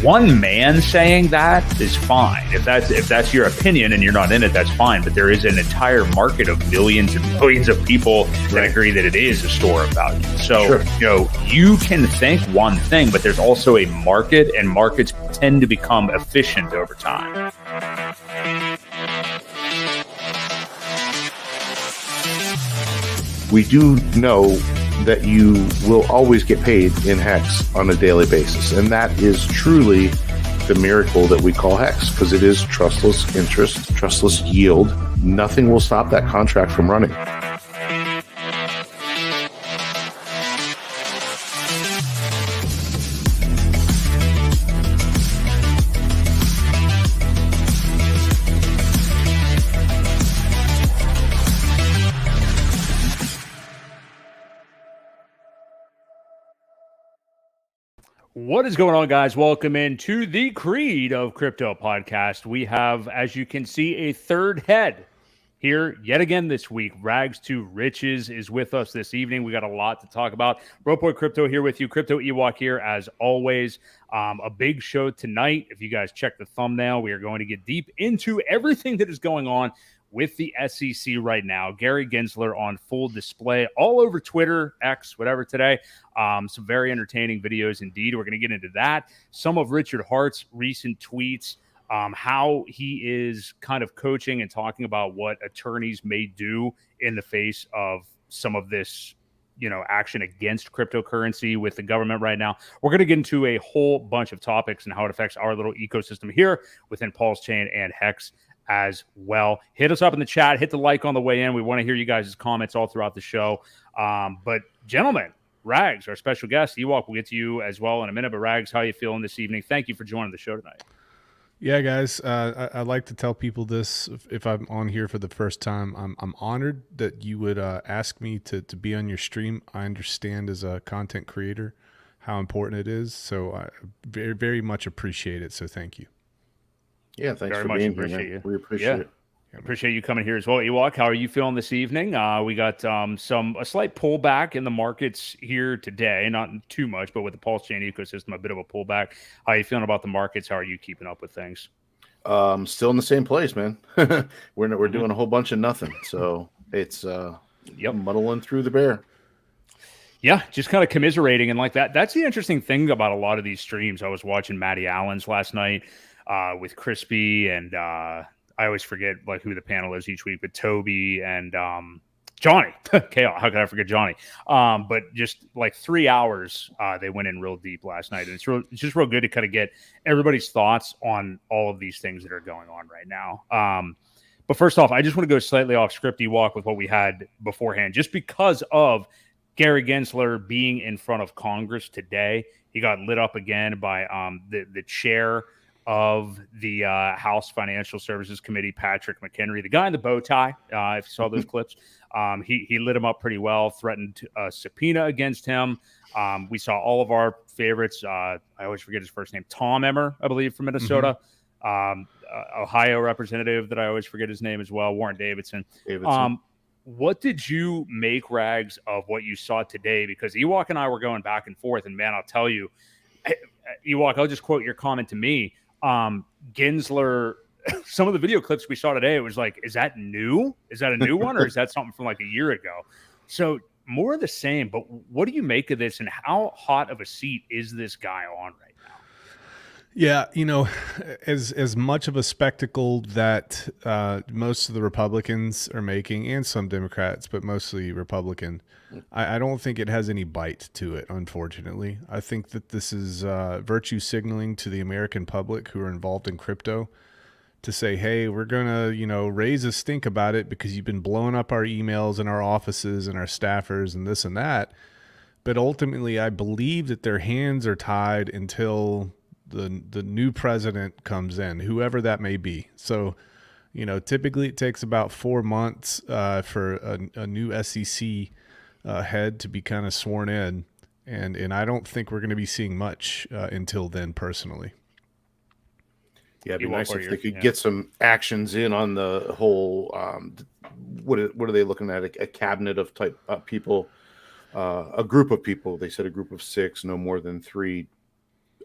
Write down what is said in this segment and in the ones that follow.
one man saying that is fine. If that's your opinion and you're not in it, that's fine. But there is an entire market of millions and millions of people that agree that it is a store of value. So, you can think one thing, but there's also a market, and markets tend to become efficient over time. We do know that you will always get paid in Hex on a daily basis. And that is truly the miracle that we call Hex, because it is trustless interest, trustless yield. Nothing will stop that contract from running. What is going on, guys? Welcome into the Creed of Crypto podcast. We have, as you can see, a third head here yet again this week. Rags to Riches is with us this evening. We got a lot to talk about. Boi Crypto here with you. Crypto Ewok here as always. A big show tonight. If you guys check the thumbnail, we are going to get deep into everything that is going on with the SEC right now. Gary Gensler on full display all over Twitter, X, whatever today. Some very entertaining videos indeed. We're going to get into that. Some of Richard Hart's recent tweets, how he is kind of coaching and talking about what attorneys may do in the face of some of this, action against cryptocurrency with the government right now. We're going to get into a whole bunch of topics and how it affects our little ecosystem here within PulseChain and Hex as well. Hit us up in the chat. Hit the like on the way in. We want to hear you guys' comments all throughout the show. But gentlemen, Rags, our special guest, Ewok, we'll get to you as well in a minute. But Rags, how are you feeling this evening? Thank you for joining the show tonight. Yeah, guys, I like to tell people this if I'm on here for the first time. I'm honored that you would ask me to be on your stream. I understand as a content creator how important it is. So I very, very much appreciate it. So thank you. Yeah, thanks for being here. We appreciate it. I appreciate you coming here as well. Ewok, how are you feeling this evening? We got a slight pullback in the markets here today. Not too much, but with the PulseChain ecosystem, a bit of a pullback. How are you feeling about the markets? How are you keeping up with things? Still in the same place, man. We're doing a whole bunch of nothing. So it's muddling through the bear. Yeah, just kind of commiserating and like that. That's the interesting thing about a lot of these streams. I was watching Matty Allen's last night with Crispy and I always forget like who the panel is each week, but Toby and Johnny. Chaos. How could I forget Johnny? But just like 3 hours, they went in real deep last night, and it's just real good to kind of get everybody's thoughts on all of these things that are going on right now. But first off, I just want to go slightly off script, Ewok, with what we had beforehand, just because of Gary Gensler being in front of Congress today. He got lit up again by the chair of the House Financial Services Committee, Patrick McHenry, the guy in the bow tie. If you saw those clips, he lit him up pretty well, threatened a subpoena against him. We saw all of our favorites. I always forget his first name, Tom Emmer, I believe, from Minnesota. Ohio representative that I always forget his name as well, Warren Davidson. What did you make, Rags, of what you saw today? Because Ewok and I were going back and forth, and man, I'll tell you, Ewok, I'll just quote your comment to me. Gensler, some of the video clips we saw today, it was like, is that new? Is that a new one, or is that something from like a year ago? So more of the same, but what do you make of this, and how hot of a seat is this guy on right now? Yeah, as much of a spectacle that most of the Republicans are making, and some Democrats, but mostly Republican, I don't think it has any bite to it, unfortunately. I think that this is virtue signaling to the American public who are involved in crypto to say, hey, we're going to, raise a stink about it because you've been blowing up our emails and our offices and our staffers and this and that. But ultimately, I believe that their hands are tied until the new president comes in, whoever that may be. So, typically it takes about 4 months for a new SEC head to be kind of sworn in. And I don't think we're going to be seeing much until then, personally. Yeah, it'd be nice if they could get some actions in on the whole, what are they looking at? A cabinet of type people, a group of people. They said a group of 6, no more than 3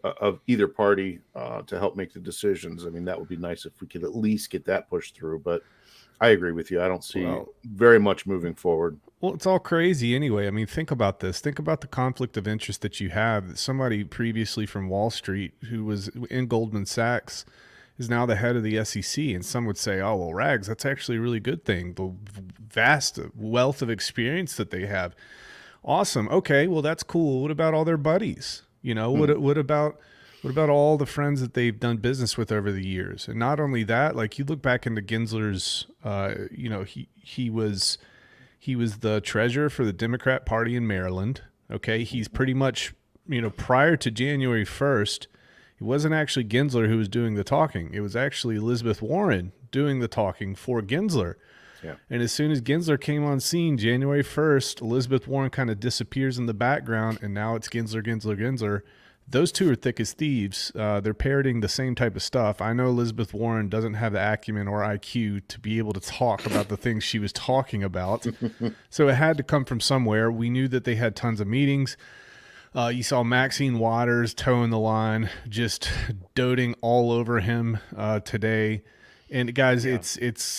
of either party to help make the decisions. I mean, that would be nice if we could at least get that pushed through. But I agree with you. I don't see very much moving forward. Well, it's all crazy anyway. I mean, think about this. Think about the conflict of interest that you have. Somebody previously from Wall Street who was in Goldman Sachs is now the head of the SEC. And some would say, oh, well, Rags, that's actually a really good thing. The vast wealth of experience that they have. Awesome. Okay, well, that's cool. What about all their buddies? You know, what about all the friends that they've done business with over the years? And not only that, like you look back into Gensler's, you know, he was the treasurer for the Democrat Party in Maryland. Okay, he's pretty much, you know, prior to January 1st, it wasn't actually Gensler who was doing the talking. It was actually Elizabeth Warren doing the talking for Gensler. Yeah. And as soon as Gensler came on scene, January 1st, Elizabeth Warren kind of disappears in the background, and now it's Gensler. Those two are thick as thieves. They're parroting the same type of stuff. I know Elizabeth Warren doesn't have the acumen or IQ to be able to talk about the things she was talking about. So it had to come from somewhere. We knew that they had tons of meetings. You saw Maxine Waters toeing the line, just doting all over him today. And guys, it's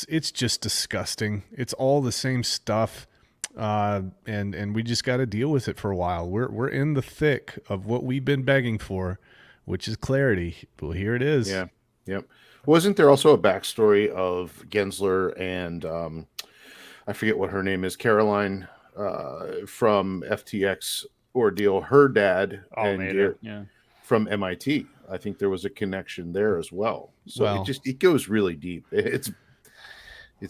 just disgusting. It's all the same stuff, and we just got to deal with it for a while. We're in the thick of what we've been begging for, which is clarity. Well, here it is. Yeah, yep. Wasn't there also a backstory of Gensler and I forget what her name is, Caroline from FTX ordeal? Her dad from MIT. I think there was a connection there as well. So it goes really deep. It's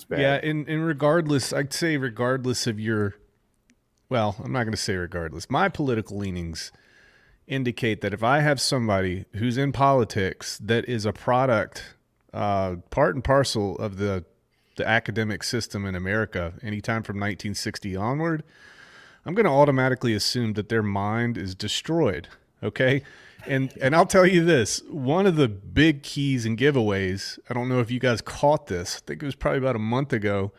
bad. Yeah, and regardless, I'd say regardless of your, well, I'm not going to say regardless. My political leanings indicate that if I have somebody who's in politics that is a product, part and parcel of the academic system in America, anytime from 1960 onward, I'm going to automatically assume that their mind is destroyed. Okay. And I'll tell you this, one of the big keys and giveaways, I don't know if you guys caught this, I think it was probably about a month ago.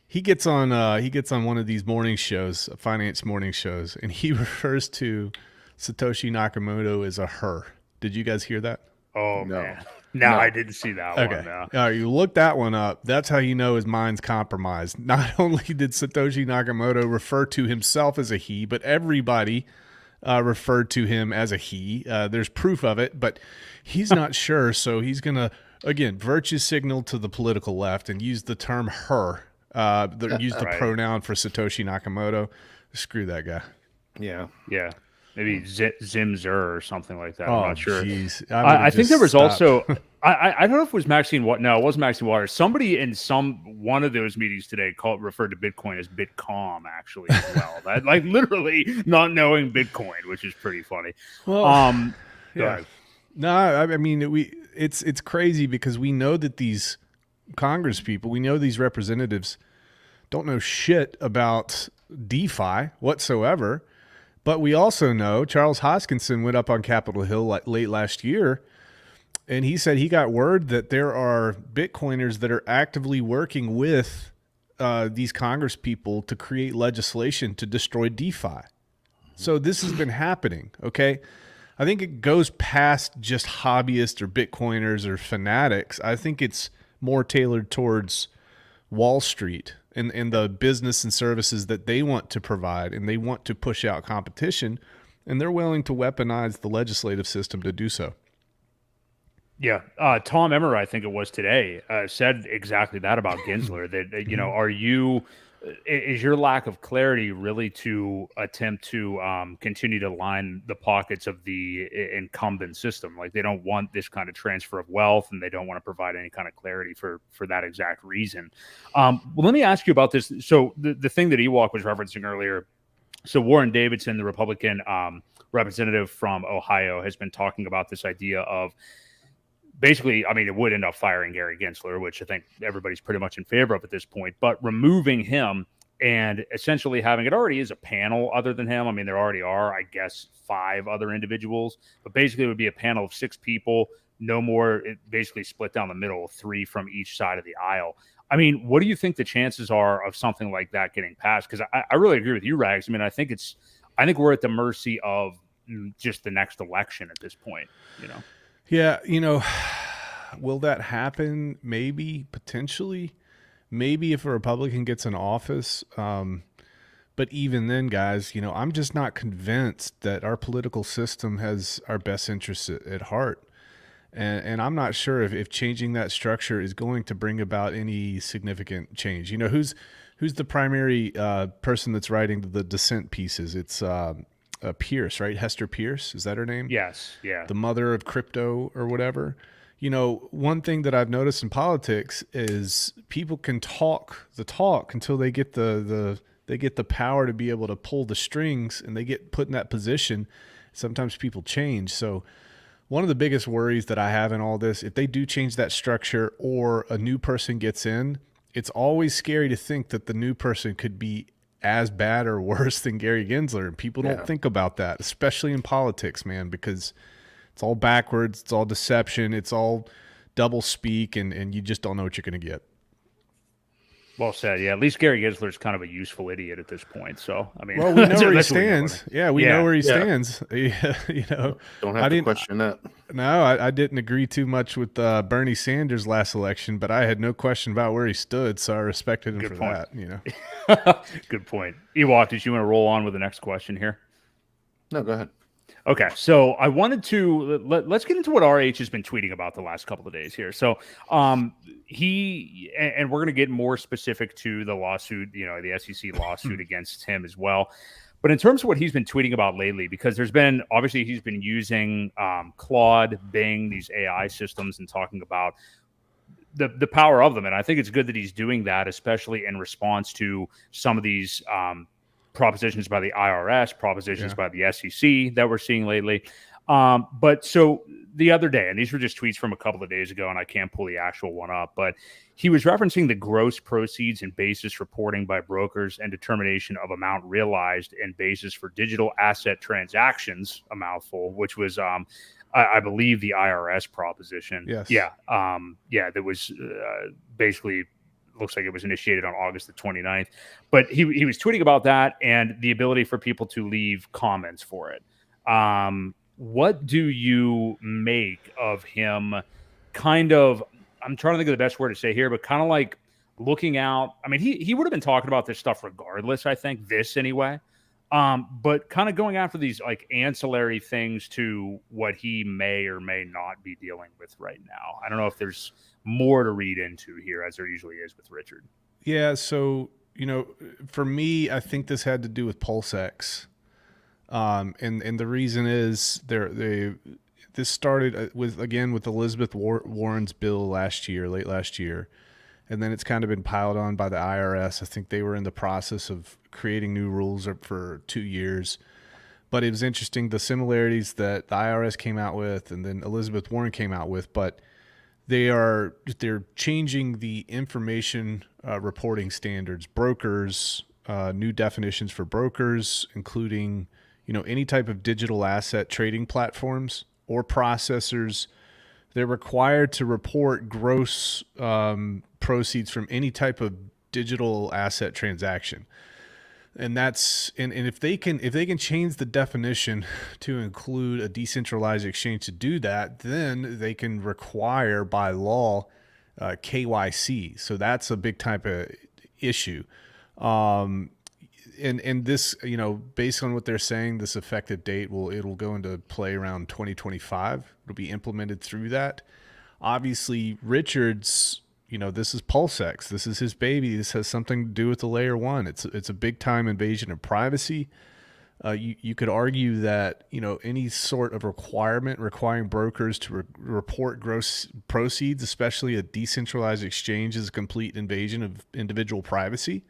He gets on one of these morning shows, finance morning shows, and he refers to Satoshi Nakamoto as a her. Did you guys hear that? Oh, no. Man. No, I didn't see that one. No. All right, you look that one up. That's how you know his mind's compromised. Not only did Satoshi Nakamoto refer to himself as a he, but everybody referred to him as a he. There's proof of it, but he's not sure. So he's going to, again, virtue signal to the political left and use the term her, use the pronoun for Satoshi Nakamoto. Screw that guy. Yeah. Yeah. Maybe Zimzer or something like that. Oh, I'm not sure. I think there was also, I don't know if it was Maxine. No, it wasn't Maxine Waters. Somebody in one of those meetings today referred to Bitcoin as Bitcom actually as well. That like literally not knowing Bitcoin, which is pretty funny. Well, yeah. No, I mean it's crazy because we know that these Congress people, we know these representatives don't know shit about DeFi whatsoever. But we also know Charles Hoskinson went up on Capitol Hill late last year, and he said he got word that there are Bitcoiners that are actively working with these Congress people to create legislation to destroy DeFi. So this has been happening, okay? I think it goes past just hobbyists or Bitcoiners or fanatics. I think it's more tailored towards Wall Street and the business and services that they want to provide, and they want to push out competition, and they're willing to weaponize the legislative system to do so. Yeah. Tom Emmer, I think it was today, said exactly that about Gensler, that, you know, is your lack of clarity really to attempt to continue to line the pockets of the incumbent system? Like they don't want this kind of transfer of wealth, and they don't want to provide any kind of clarity for that exact reason. Well, let me ask you about this. So the thing that Ewok was referencing earlier, so Warren Davidson, the Republican representative from Ohio, has been talking about this idea of basically, I mean, it would end up firing Gary Gensler, which I think everybody's pretty much in favor of at this point, but removing him and essentially having, it already is a panel other than him. I mean, there already are, I guess, 5 other individuals, but basically it would be a panel of 6 people, no more, it basically split down the middle, 3 from each side of the aisle. I mean, what do you think the chances are of something like that getting passed? Because I really agree with you, Rags. I mean, I think we're at the mercy of just the next election at this point, you know? Yeah, will that happen? Maybe, potentially. Maybe if a Republican gets in office. But even then, guys, I'm just not convinced that our political system has our best interests at heart. And I'm not sure if changing that structure is going to bring about any significant change. Who's the primary person that's writing the dissent pieces? It's Pierce, right? Hester Pierce, is that her name? Yes, yeah. The mother of crypto or whatever. One thing that I've noticed in politics is people can talk the talk until they get they get the power to be able to pull the strings, and they get put in that position. Sometimes people change. So one of the biggest worries that I have in all this, if they do change that structure or a new person gets in, it's always scary to think that the new person could be as bad or worse than Gary Gensler. And people don't think about that, especially in politics, man, because it's all backwards, it's all deception, it's all double speak, and you just don't know what you're going to get. Well said. Yeah, at least Gary Gensler's kind of a useful idiot at this point. So, I mean, well, we know where he stands. We know where he stands. Don't have to question that. No, I didn't agree too much with Bernie Sanders last election, but I had no question about where he stood, so I respected him that. Good point. Ewok, did you want to roll on with the next question here? No, go ahead. Okay, so I wanted to let's get into what RH has been tweeting about the last couple of days here. So, we're going to get more specific to the lawsuit, the SEC lawsuit against him as well. But in terms of what he's been tweeting about lately, because he's been using Claude, Bing, these AI systems, and talking about the power of them. And I think it's good that he's doing that, especially in response to some of these propositions by the IRS, propositions by the SEC that we're seeing lately. But so the other day, and these were just tweets from a couple of days ago, and I can't pull the actual one up, but he was referencing the gross proceeds and basis reporting by brokers and determination of amount realized and basis for digital asset transactions, a mouthful, which was, I believe, the IRS proposition. Yes. Yeah. That was basically looks like it was initiated on August the 29th. But he was tweeting about that and the ability for people to leave comments for it. What do you make of him kind of, I'm trying to think of the best word to say here, but kind of like looking out. I mean, he would have been talking about this stuff regardless, I think, this anyway. But kind of going after these like ancillary things to what he may or may not be dealing with right now. I don't know if there's more to read into here, as there usually is with Richard. Yeah. So, for me, I think this had to do with PulseX. And the reason is this started with Elizabeth Warren's bill late last year. And then it's kind of been piled on by the IRS. I think they were in the process of creating new rules for 2 years. But it was interesting, the similarities that the IRS came out with and then Elizabeth Warren came out with. But they're changing the information reporting standards. Brokers, new definitions for brokers, including any type of digital asset trading platforms or processors. They're required to report gross proceeds from any type of digital asset transaction. And that's and if they can change the definition to include a decentralized exchange to do that, then they can require by law KYC. So that's a big type of issue. And this, based on what they're saying, this effective date it'll go into play around 2025. It'll be implemented through that. Obviously, Richard's, this is PulseX. This is his baby. This has something to do with the layer one. It's a big time invasion of privacy. You could argue that, any sort of requirement requiring brokers to report gross proceeds, especially a decentralized exchange, is a complete invasion of individual privacy.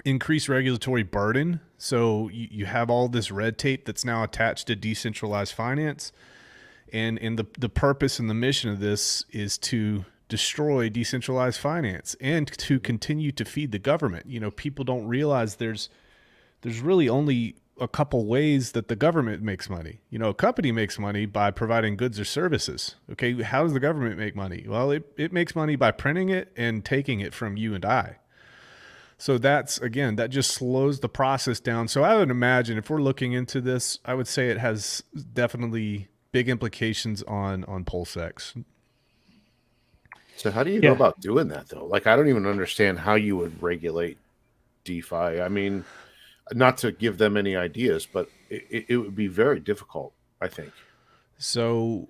Increased regulatory burden. So you have all this red tape that's now attached to decentralized finance. And the purpose and the mission of this is to destroy decentralized finance and to continue to feed the government. People don't realize there's really only a couple ways that the government makes money. A company makes money by providing goods or services. Okay, how does the government make money? Well, it makes money by printing it and taking it from you and I. So that's, again, that just slows the process down. So I would imagine if we're looking into this, I would say it has definitely big implications on PulseX. So how do you go about doing that though? Like, I don't even understand how you would regulate DeFi. I mean, not to give them any ideas, but it would be very difficult, I think. So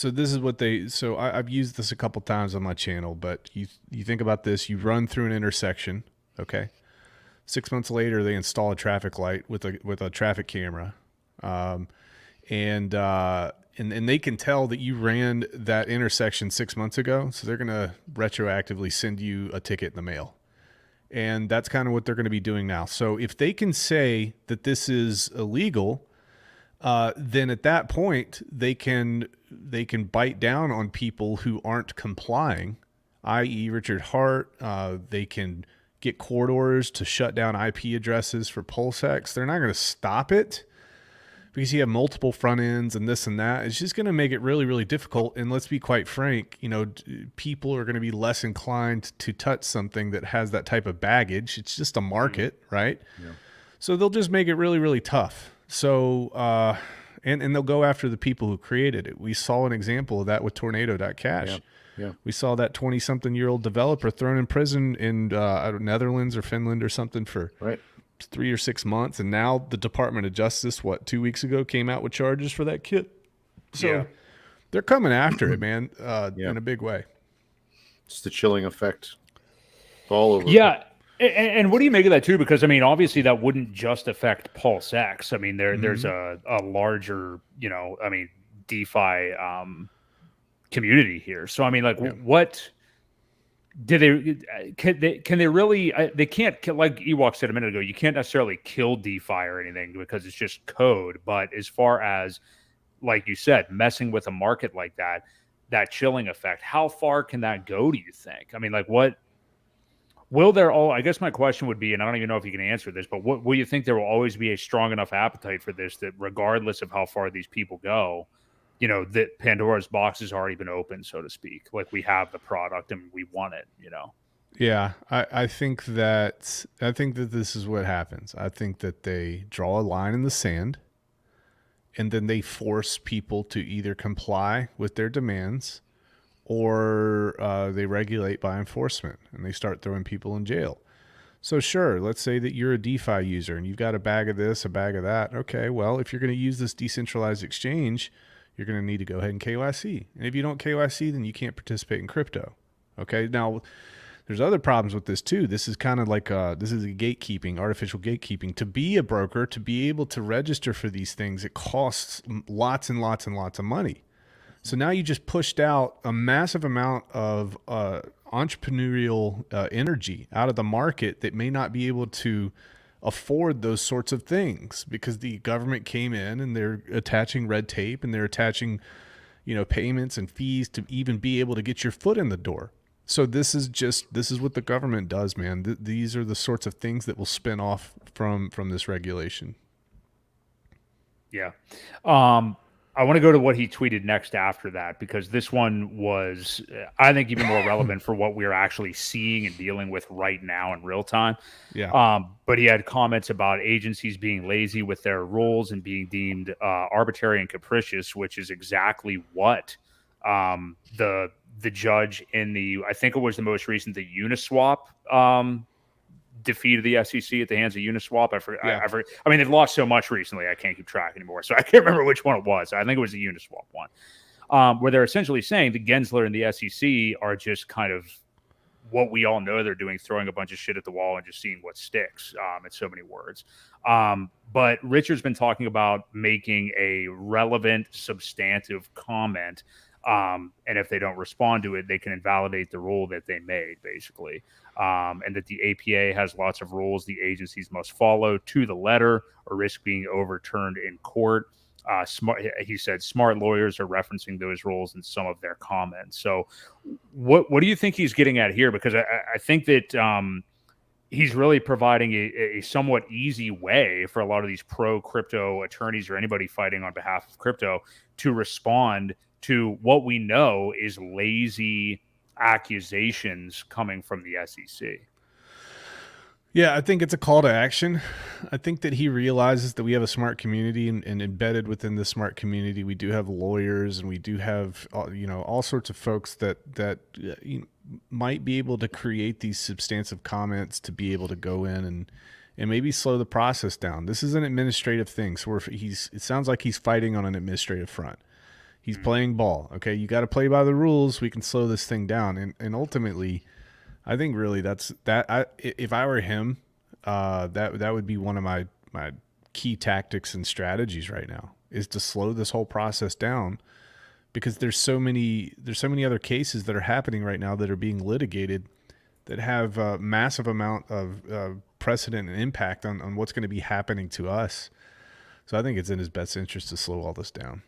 this is what I've used this a couple times on my channel, but you think about this, you run through an intersection, okay? 6 months later, they install a traffic light with a traffic camera. And they can tell that you ran that intersection 6 months ago. So they're going to retroactively send you a ticket in the mail. And that's kind of what they're going to be doing now. So if they can say that this is illegal, then at that point they can bite down on people who aren't complying, i.e. Richard Hart. They can get court orders to shut down IP addresses for PulseX. They're not going to stop it because you have multiple front ends and this and that. It's just going to make it really, really difficult. And let's be quite frank, people are going to be less inclined to touch something that has that type of baggage. It's just a market, right? Yeah. So they'll just make it really, really tough. So, and they'll go after the people who created it. We saw an example of that with Tornado.cash. Yeah. Yeah. We saw that 20-something-year-old developer thrown in prison in Netherlands or Finland or something for 3 or 6 months. And now the Department of Justice, 2 weeks ago, came out with charges for that kid. So they're coming after it, man, in a big way. It's the chilling effect all over. Yeah. And what do you make of that too? Because I mean, obviously that wouldn't just affect PulseX. I mean, there's a larger, DeFi community here. So I mean, like, what do can they really? They can't kill, like Ewok said a minute ago. You can't necessarily kill DeFi or anything because it's just code. But as far as, like you said, messing with a market like that chilling effect, how far can that go? Do you think? I mean, like, what? Will there I guess my question would be, and I don't even know if you can answer this, but will you think there will always be a strong enough appetite for this that regardless of how far these people go, that Pandora's box has already been opened, so to speak? Like, we have the product and we want it, Yeah, I think that this is what happens. I think that they draw a line in the sand and then they force people to either comply with their demands or they regulate by enforcement and they start throwing people in jail. So sure, let's say that you're a DeFi user and you've got a bag of this, a bag of that. Okay, well, if you're going to use this decentralized exchange, you're going to need to go ahead and KYC. And if you don't KYC, then you can't participate in crypto. Okay, now there's other problems with this too. This is kind of like this is a gatekeeping, artificial gatekeeping. To be a broker, to be able to register for these things, it costs lots and lots and lots of money. So now you just pushed out a massive amount of entrepreneurial energy out of the market that may not be able to afford those sorts of things because the government came in and they're attaching red tape and they're attaching, payments and fees to even be able to get your foot in the door. So this is what the government does, man. These are the sorts of things that will spin off from this regulation. Yeah. I want to go to what he tweeted next after that, because this one was, I think, even more relevant for what we're actually seeing and dealing with right now in real time. Yeah. But he had comments about agencies being lazy with their rules and being deemed arbitrary and capricious, which is exactly what the judge in I think it was the most recent, the Uniswap defeated the SEC at the hands of Uniswap. I mean, they've lost so much recently, I can't keep track anymore. So I can't remember which one it was. I think it was the Uniswap one, where they're essentially saying the Gensler and the SEC are just kind of what we all know they're doing, throwing a bunch of shit at the wall and just seeing what sticks, in so many words. But Richard's been talking about making a relevant, substantive comment. And if they don't respond to it, they can invalidate the rule that they made, basically. And that the APA has lots of rules the agencies must follow to the letter or risk being overturned in court. He said smart lawyers are referencing those rules in some of their comments. So what do you think he's getting at here? Because I think that he's really providing a somewhat easy way for a lot of these pro-crypto attorneys or anybody fighting on behalf of crypto to respond to what we know is lazy accusations coming from the SEC. Yeah, I think it's a call to action. I think that he realizes that we have a smart community, and embedded within the smart community, we do have lawyers, and we do have all sorts of folks that might be able to create these substantive comments to be able to go in and maybe slow the process down. This is an administrative thing, so it sounds like he's fighting on an administrative front. He's playing ball. Okay, you got to play by the rules. We can slow this thing down, and ultimately, I think really if I were him, that would be one of my key tactics and strategies right now, is to slow this whole process down, because there's so many other cases that are happening right now that are being litigated that have a massive amount of precedent and impact on what's going to be happening to us. So I think it's in his best interest to slow all this down.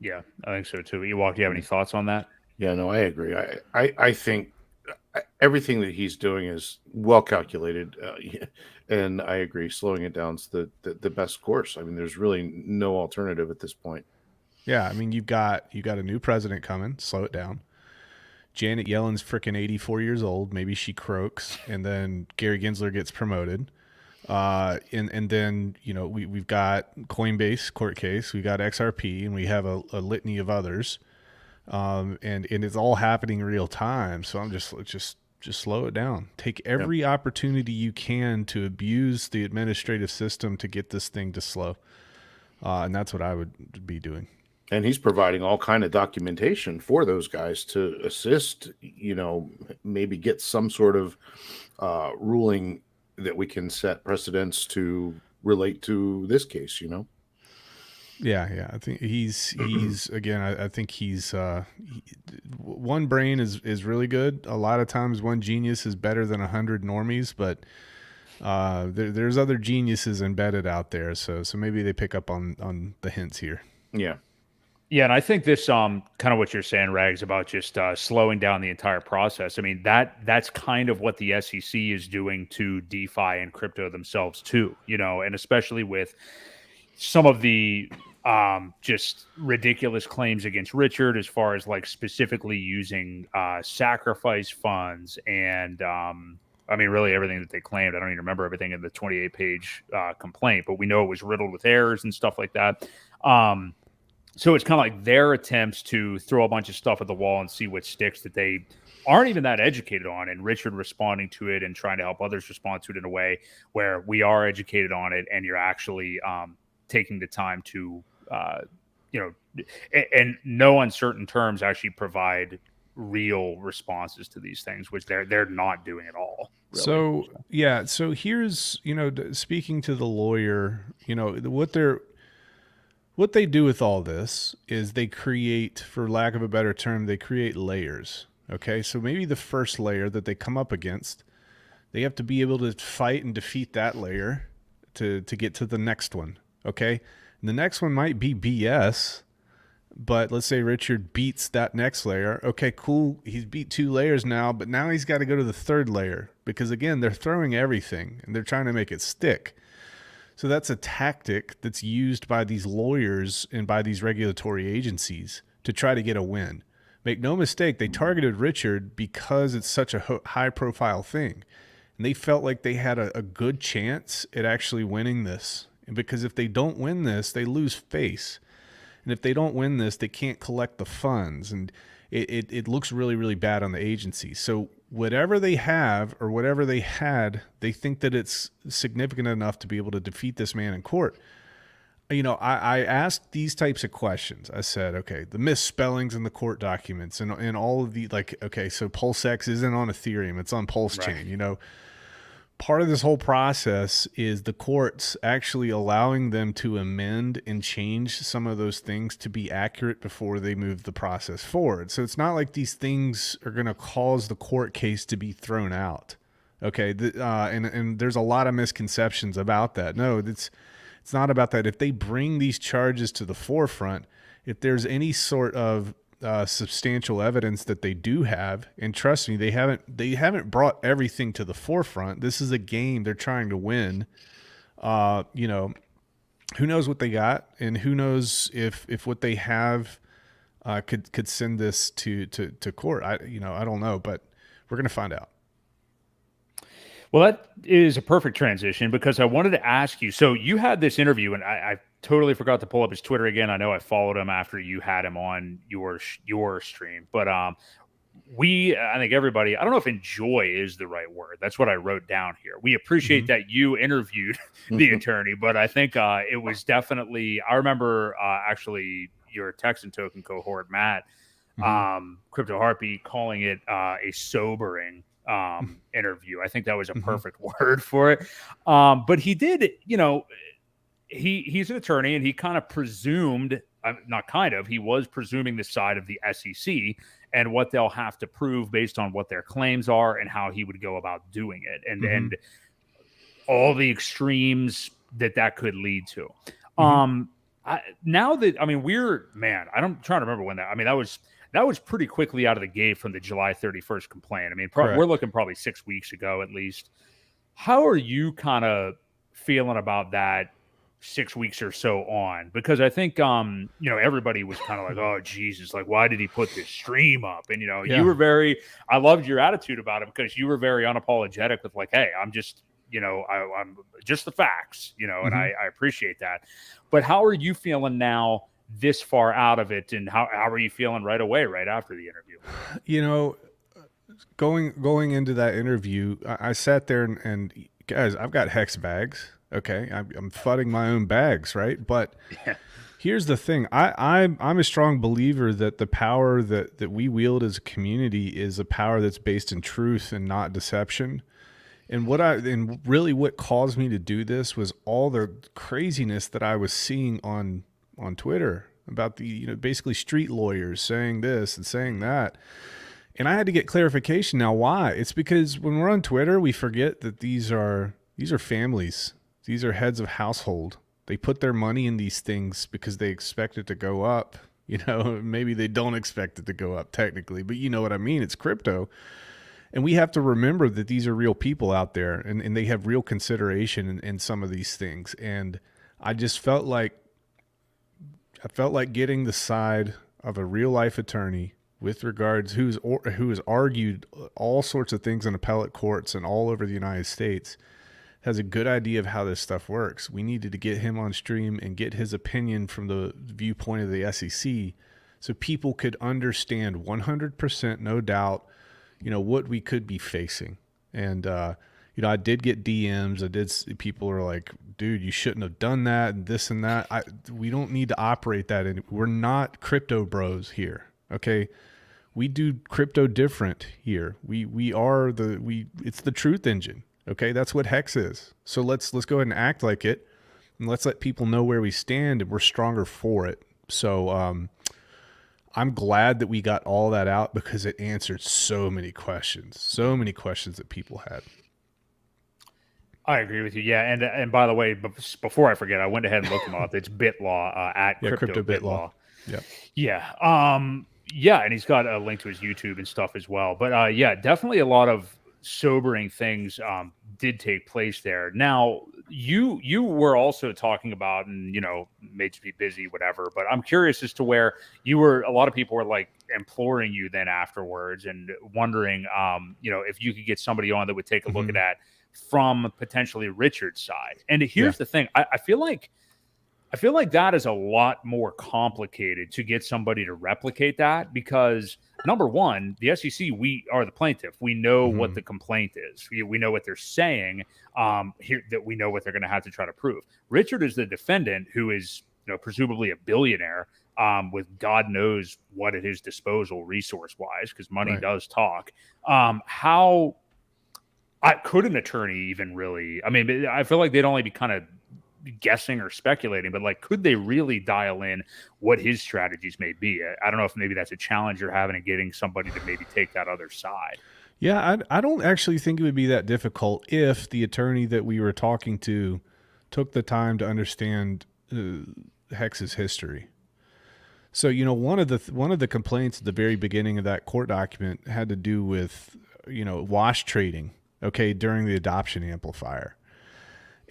Yeah, I think so too. Ewok, do you have any thoughts on that? Yeah, no, I agree. I think everything that he's doing is well calculated, and I agree. Slowing it down is the best course. I mean, there's really no alternative at this point. Yeah, I mean, you got a new president coming. Slow it down. Janet Yellen's freaking 84 years old. Maybe she croaks, and then Gary Gensler gets promoted. And then we've got Coinbase court case. We got XRP, and we have a litany of others. And it's all happening real time. So I'm just slow it down. Take every opportunity you can to abuse the administrative system to get this thing to slow. And that's what I would be doing. And he's providing all kind of documentation for those guys to assist, maybe get some sort of ruling that we can set precedents to relate to this case, Yeah. I think he's again, I think he's one brain is really good. A lot of times one genius is better than 100 normies, but there's other geniuses embedded out there. So maybe they pick up on the hints here. Yeah. Yeah, and I think this kind of what you're saying, Rags, about just slowing down the entire process. I mean, that's kind of what the SEC is doing to DeFi and crypto themselves too, and especially with some of the just ridiculous claims against Richard, as far as like specifically using sacrifice funds and I mean, really everything that they claimed. I don't even remember everything in the 28-page complaint, but we know it was riddled with errors and stuff like that. So it's kind of like their attempts to throw a bunch of stuff at the wall and see what sticks that they aren't even that educated on. And Richard responding to it and trying to help others respond to it in a way where we are educated on it, and you're actually taking the time to, and no uncertain terms, actually provide real responses to these things, which they're not doing at all. Really. So here's, speaking to the lawyer, what they do with all this is they create, for lack of a better term, they create layers. Okay, so maybe the first layer that they come up against, they have to be able to fight and defeat that layer to get to the next one. Okay, and the next one might be BS, but let's say Richard beats that next layer. Okay, cool. He's beat 2 layers now, but now he's got to go to the third layer, because again, they're throwing everything and they're trying to make it stick. So that's a tactic that's used by these lawyers and by these regulatory agencies to try to get a win. Make no mistake, they targeted Richard because it's such a high-profile thing. And they felt like they had a good chance at actually winning this. And because if they don't win this, they lose face. And if they don't win this, they can't collect the funds. And it looks really, really bad on the agency. So whatever they have or whatever they had, they think that it's significant enough to be able to defeat this man in court. I asked these types of questions. I said, okay, the misspellings in the court documents and all of the, so PulseX isn't on Ethereum, it's on PulseChain. Right. Part of this whole process is the courts actually allowing them to amend and change some of those things to be accurate before they move the process forward. So it's not like these things are going to cause the court case to be thrown out. Okay. And there's a lot of misconceptions about that. No, it's not about that. If they bring these charges to the forefront, if there's any sort of substantial evidence that they do have, and trust me, they haven't brought everything to the forefront. This is a game they're trying to win. Who knows what they got, and who knows if what they have could send this to court. I don't know, but we're gonna find out. Well, that is a perfect transition because I wanted to ask you. So you had this interview, and I totally forgot to pull up his Twitter again. I know I followed him after you had him on your stream, but I think everybody, I don't know if enjoy is the right word. That's what I wrote down here. We appreciate that you interviewed the attorney, but I think it was definitely, I remember actually your Texan token cohort, Matt, Crypto Harpy, calling it a sobering interview. I think that was a perfect word for it. But he did, he's an attorney and he kind of presumed, he was presuming the side of the SEC and what they'll have to prove based on what their claims are and how he would go about doing it, and all the extremes that could lead to. I'm trying to remember when that was pretty quickly out of the gate from the July 31st complaint. I mean, we're looking probably 6 weeks ago at least. How are you kind of feeling about that 6 weeks or so on? Because I think, everybody was kind of like, oh, Jesus, like, why did he put this stream up? And, you were I loved your attitude about it because you were very unapologetic with like, hey, I'm just, I'm just the facts, and I appreciate that. But how are you feeling now this far out of it? And how are you feeling right away, right after the interview? Going into that interview, I sat there and guys, I've got hex bags. Okay, I'm fudding my own bags, right? But here's the thing: I'm a strong believer that the power that we wield as a community is a power that's based in truth and not deception. And really what caused me to do this was all the craziness that I was seeing on Twitter about the basically street lawyers saying this and saying that. And I had to get clarification now. Why? It's because when we're on Twitter, we forget that these are families. These are heads of household. They put their money in these things because they expect it to go up. Maybe they don't expect it to go up technically, but you know what I mean? It's crypto. And we have to remember that these are real people out there and they have real consideration in some of these things. And I just felt like getting the side of a real life attorney with regards who has argued all sorts of things in appellate courts and all over the United States, has a good idea of how this stuff works. We needed to get him on stream and get his opinion from the viewpoint of the SEC so people could understand 100%, no doubt, what we could be facing. And, I did get DMs. I did see people are like, dude, you shouldn't have done that and this and that. We don't need to operate that. We're not crypto bros here. Okay. We do crypto different here. It's the truth engine. Okay, that's what Hex is. So let's go ahead and act like it, and let's let people know where we stand, and we're stronger for it. So I'm glad that we got all that out because it answered so many questions that people had. I agree with you. Yeah, and by the way, before I forget, I went ahead and looked him up. It's BitLaw at Crypto BitLaw. Yeah. And he's got a link to his YouTube and stuff as well. But definitely a lot of sobering things did take place there. Now, you were also talking about, and may just be busy, whatever, but I'm curious as to where a lot of people were like imploring you then afterwards and wondering if you could get somebody on that would take a look at that from potentially Richard's side. And here's the thing, I feel like that is a lot more complicated to get somebody to replicate that because, number one, the SEC, we are the plaintiff. We know what the complaint is. We know what they're saying here, that we know what they're going to have to try to prove. Richard is the defendant who is presumably a billionaire with God knows what at his disposal resource-wise, because money does talk. How could an attorney even really – I mean, I feel like they'd only be kind of – guessing or speculating, but like, could they really dial in what his strategies may be? I don't know if maybe that's a challenge you're having in getting somebody to maybe take that other side. Yeah, I don't actually think it would be that difficult if the attorney that we were talking to took the time to understand Hex's history. So, one of the complaints at the very beginning of that court document had to do with, wash trading, during the adoption amplifier.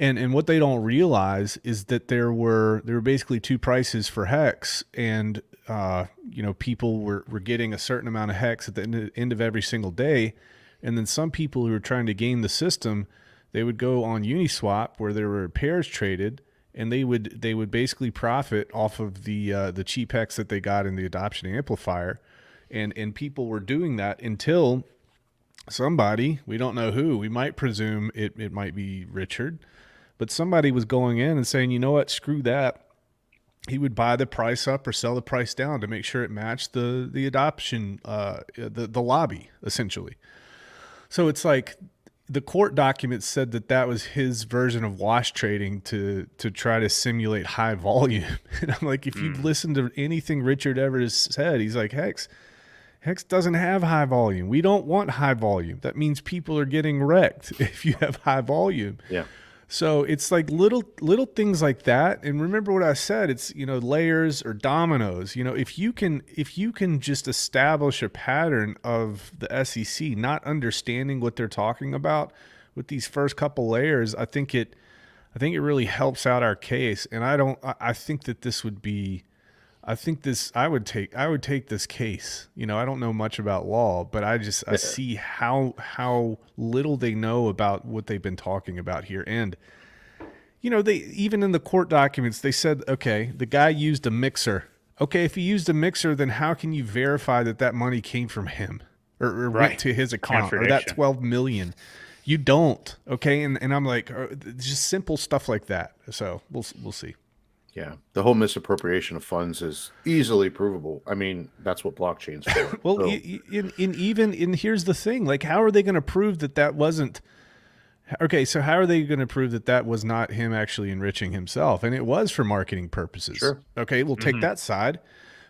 And what they don't realize is that there were basically two prices for Hex, and people were getting a certain amount of Hex at the end of every single day. And then some people who were trying to game the system, they would go on Uniswap where there were pairs traded, and they would basically profit off of the cheap hex that they got in the adoption amplifier. And people were doing that until somebody, we don't know who, we might presume it might be Richard, but somebody was going in and saying, you know what, screw that. He would buy the price up or sell the price down to make sure it matched the adoption, the lobby, essentially. So it's like the court documents said that was his version of wash trading to try to simulate high volume. And I'm like, if you listen to anything Richard ever has said, he's like, Hex doesn't have high volume. We don't want high volume. That means people are getting wrecked if you have high volume. Yeah. So it's like little things like that. And remember what I said, it's, layers or dominoes. If you can just establish a pattern of the SEC not understanding what they're talking about with these first couple layers, I think it really helps out our case. And I think that this would be, I would take this case. I don't know much about law, but I see how little they know about what they've been talking about here. And, they, even in the court documents, they said, okay, the guy used a mixer. Okay. If he used a mixer, then how can you verify that money came from him or went to his account or that 12 million? You don't. Okay. And I'm like, just simple stuff like that. So we'll see. Yeah, the whole misappropriation of funds is easily provable. I mean, that's what blockchain's for. Well, so. Here's the thing: like, how are they going to prove that wasn't? Okay, so how are they going to prove that was not him actually enriching himself, and it was for marketing purposes? Sure. Okay, we'll take that side,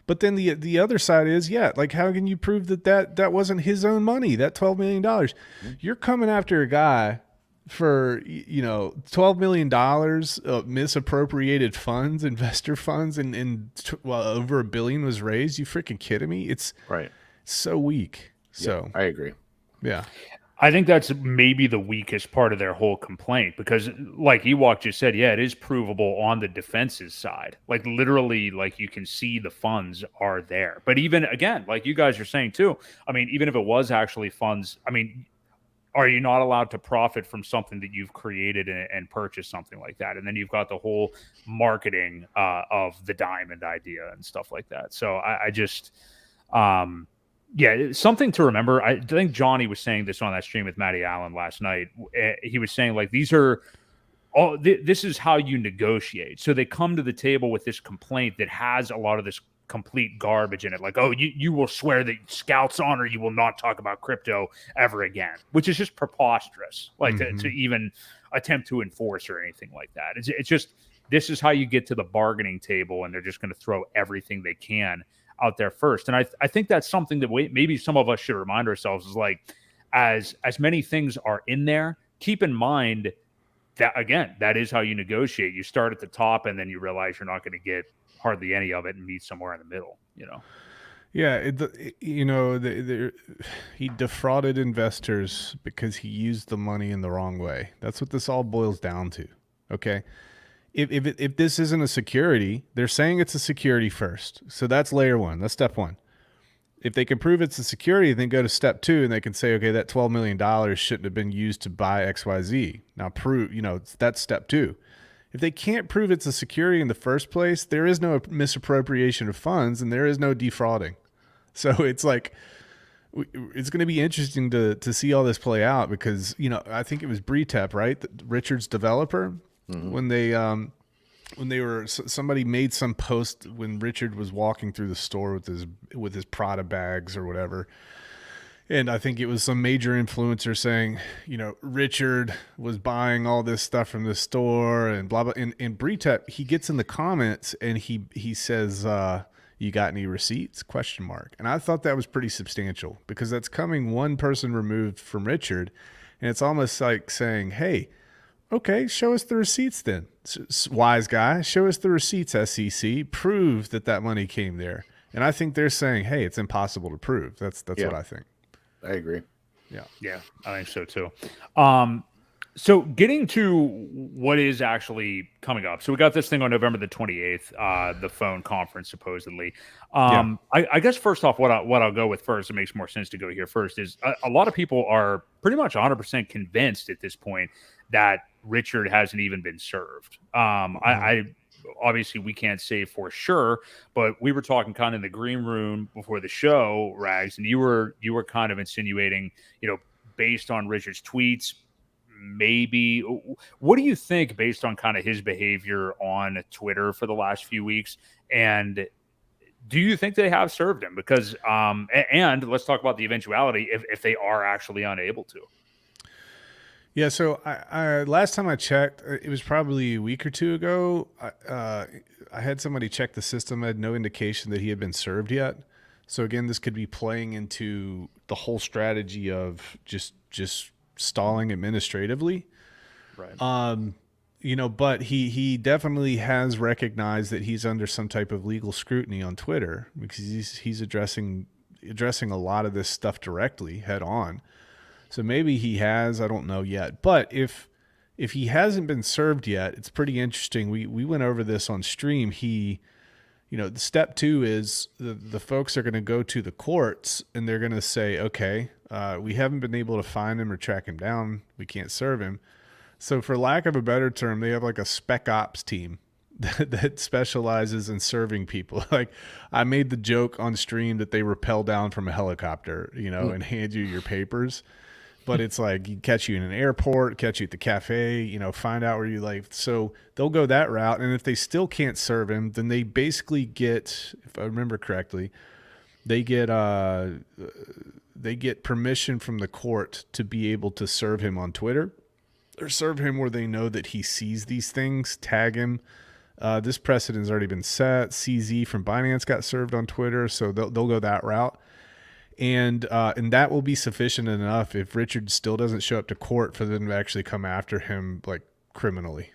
but then the other side is, like, how can you prove that wasn't his own money? That $12 million, you're coming after a guy for $12 million of misappropriated funds, investor funds, and over $1 billion was raised. You freaking kidding me? It's right. So weak. So I agree. Yeah, I think that's maybe the weakest part of their whole complaint, because like Ewok just said, it is provable on the defense's side. Like literally, like you can see the funds are there. But even again, like you guys are saying too, I mean, even if it was actually funds, I mean, are you not allowed to profit from something that you've created and purchase something like that? And then you've got the whole marketing of the diamond idea and stuff like that. So I just, something to remember. I think Johnny was saying this on that stream with Matty Allen last night. He was saying like, these are all, this is how you negotiate. So they come to the table with this complaint that has a lot of this complete garbage in it, like, oh, you will swear that Scout's honor you will not talk about crypto ever again, which is just preposterous, like to even attempt to enforce or anything like that. It's just, this is how you get to the bargaining table, and they're just going to throw everything they can out there first. And I think that's something that maybe some of us should remind ourselves is like, as many things are in there, keep in mind that, again, that is how you negotiate. You start at the top, and then you realize you're not going to get hardly any of it and meet somewhere in the middle, Yeah, he defrauded investors because he used the money in the wrong way. That's what this all boils down to. Okay, if this isn't a security, they're saying it's a security first, so that's layer one. That's step one. If they can prove it's a security, then go to step two, and they can say, okay, that $12 million shouldn't have been used to buy XYZ. Now prove, that's step two. If they can't prove it's a security in the first place, there is no misappropriation of funds and there is no defrauding. So it's like, it's going to be interesting to see all this play out, because, I think it was Bretep, right? Richard's developer, when they were, somebody made some post when Richard was walking through the store with his Prada bags or whatever. And I think it was some major influencer saying, Richard was buying all this stuff from the store and blah, blah. And Bretep, he gets in the comments and he says, you got any receipts? ? And I thought that was pretty substantial, because that's coming one person removed from Richard. And it's almost like saying, hey, okay, show us the receipts then. Wise guy, show us the receipts, SEC. Prove that money came there. And I think they're saying, hey, it's impossible to prove. That's what I think. I agree. Yeah. Yeah, I think so too. So getting to what is actually coming up. So we got this thing on November the 28th, the phone conference supposedly. Yeah. I guess first off, what I'll go with first, it makes more sense to go here first, is a lot of people are pretty much 100% convinced at this point that Richard hasn't even been served. I obviously we can't say for sure, but we were talking kind of in the green room before the show, Rags, and you were kind of insinuating, based on Richard's tweets, maybe. What do you think based on kind of his behavior on Twitter for the last few weeks? And do you think they have served him? Because and let's talk about the eventuality if they are actually unable to. Yeah, so I last time I checked, it was probably a week or two ago. I had somebody check the system. I had no indication that he had been served yet. So again, this could be playing into the whole strategy of just stalling administratively. Right. But he definitely has recognized that he's under some type of legal scrutiny on Twitter because he's addressing a lot of this stuff directly head on. So maybe he has, I don't know yet. But if he hasn't been served yet, it's pretty interesting. We went over this on stream. The step 2 is the folks are going to go to the courts and they're going to say, okay, we haven't been able to find him or track him down. We can't serve him. So for lack of a better term, they have like a spec ops team that specializes in serving people. Like I made the joke on stream that they rappel down from a helicopter, and hand you your papers. But it's like catch you in an airport, catch you at the cafe, find out where you live. So they'll go that route. And if they still can't serve him, then they basically get, if I remember correctly, they get permission from the court to be able to serve him on Twitter or serve him where they know that he sees these things, tag him. This precedent's already been set. CZ from Binance got served on Twitter, so they'll go that route. And that will be sufficient enough if Richard still doesn't show up to court for them to actually come after him like criminally.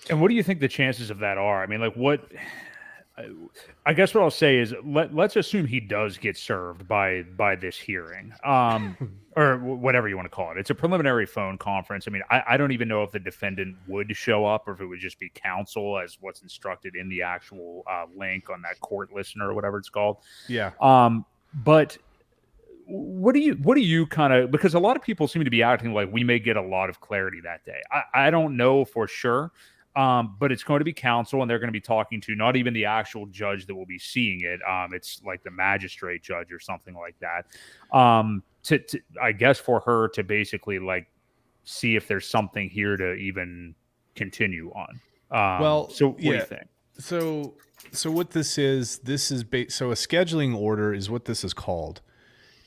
And what do you think the chances of that are? I mean, like I guess what I'll say is let's assume he does get served by this hearing, or whatever you want to call it. It's a preliminary phone conference. I mean, I don't even know if the defendant would show up or if it would just be counsel as what's instructed in the actual link on that court listener or whatever it's called. Yeah. But what do you kind of, because a lot of people seem to be acting like we may get a lot of clarity that day. I don't know for sure. But it's going to be counsel, and they're going to be talking to not even the actual judge that will be seeing it. It's like the magistrate judge or something like that. To I guess for her to basically like see if there's something here to even continue on. So what do you think? So what this is so a scheduling order is what this is called,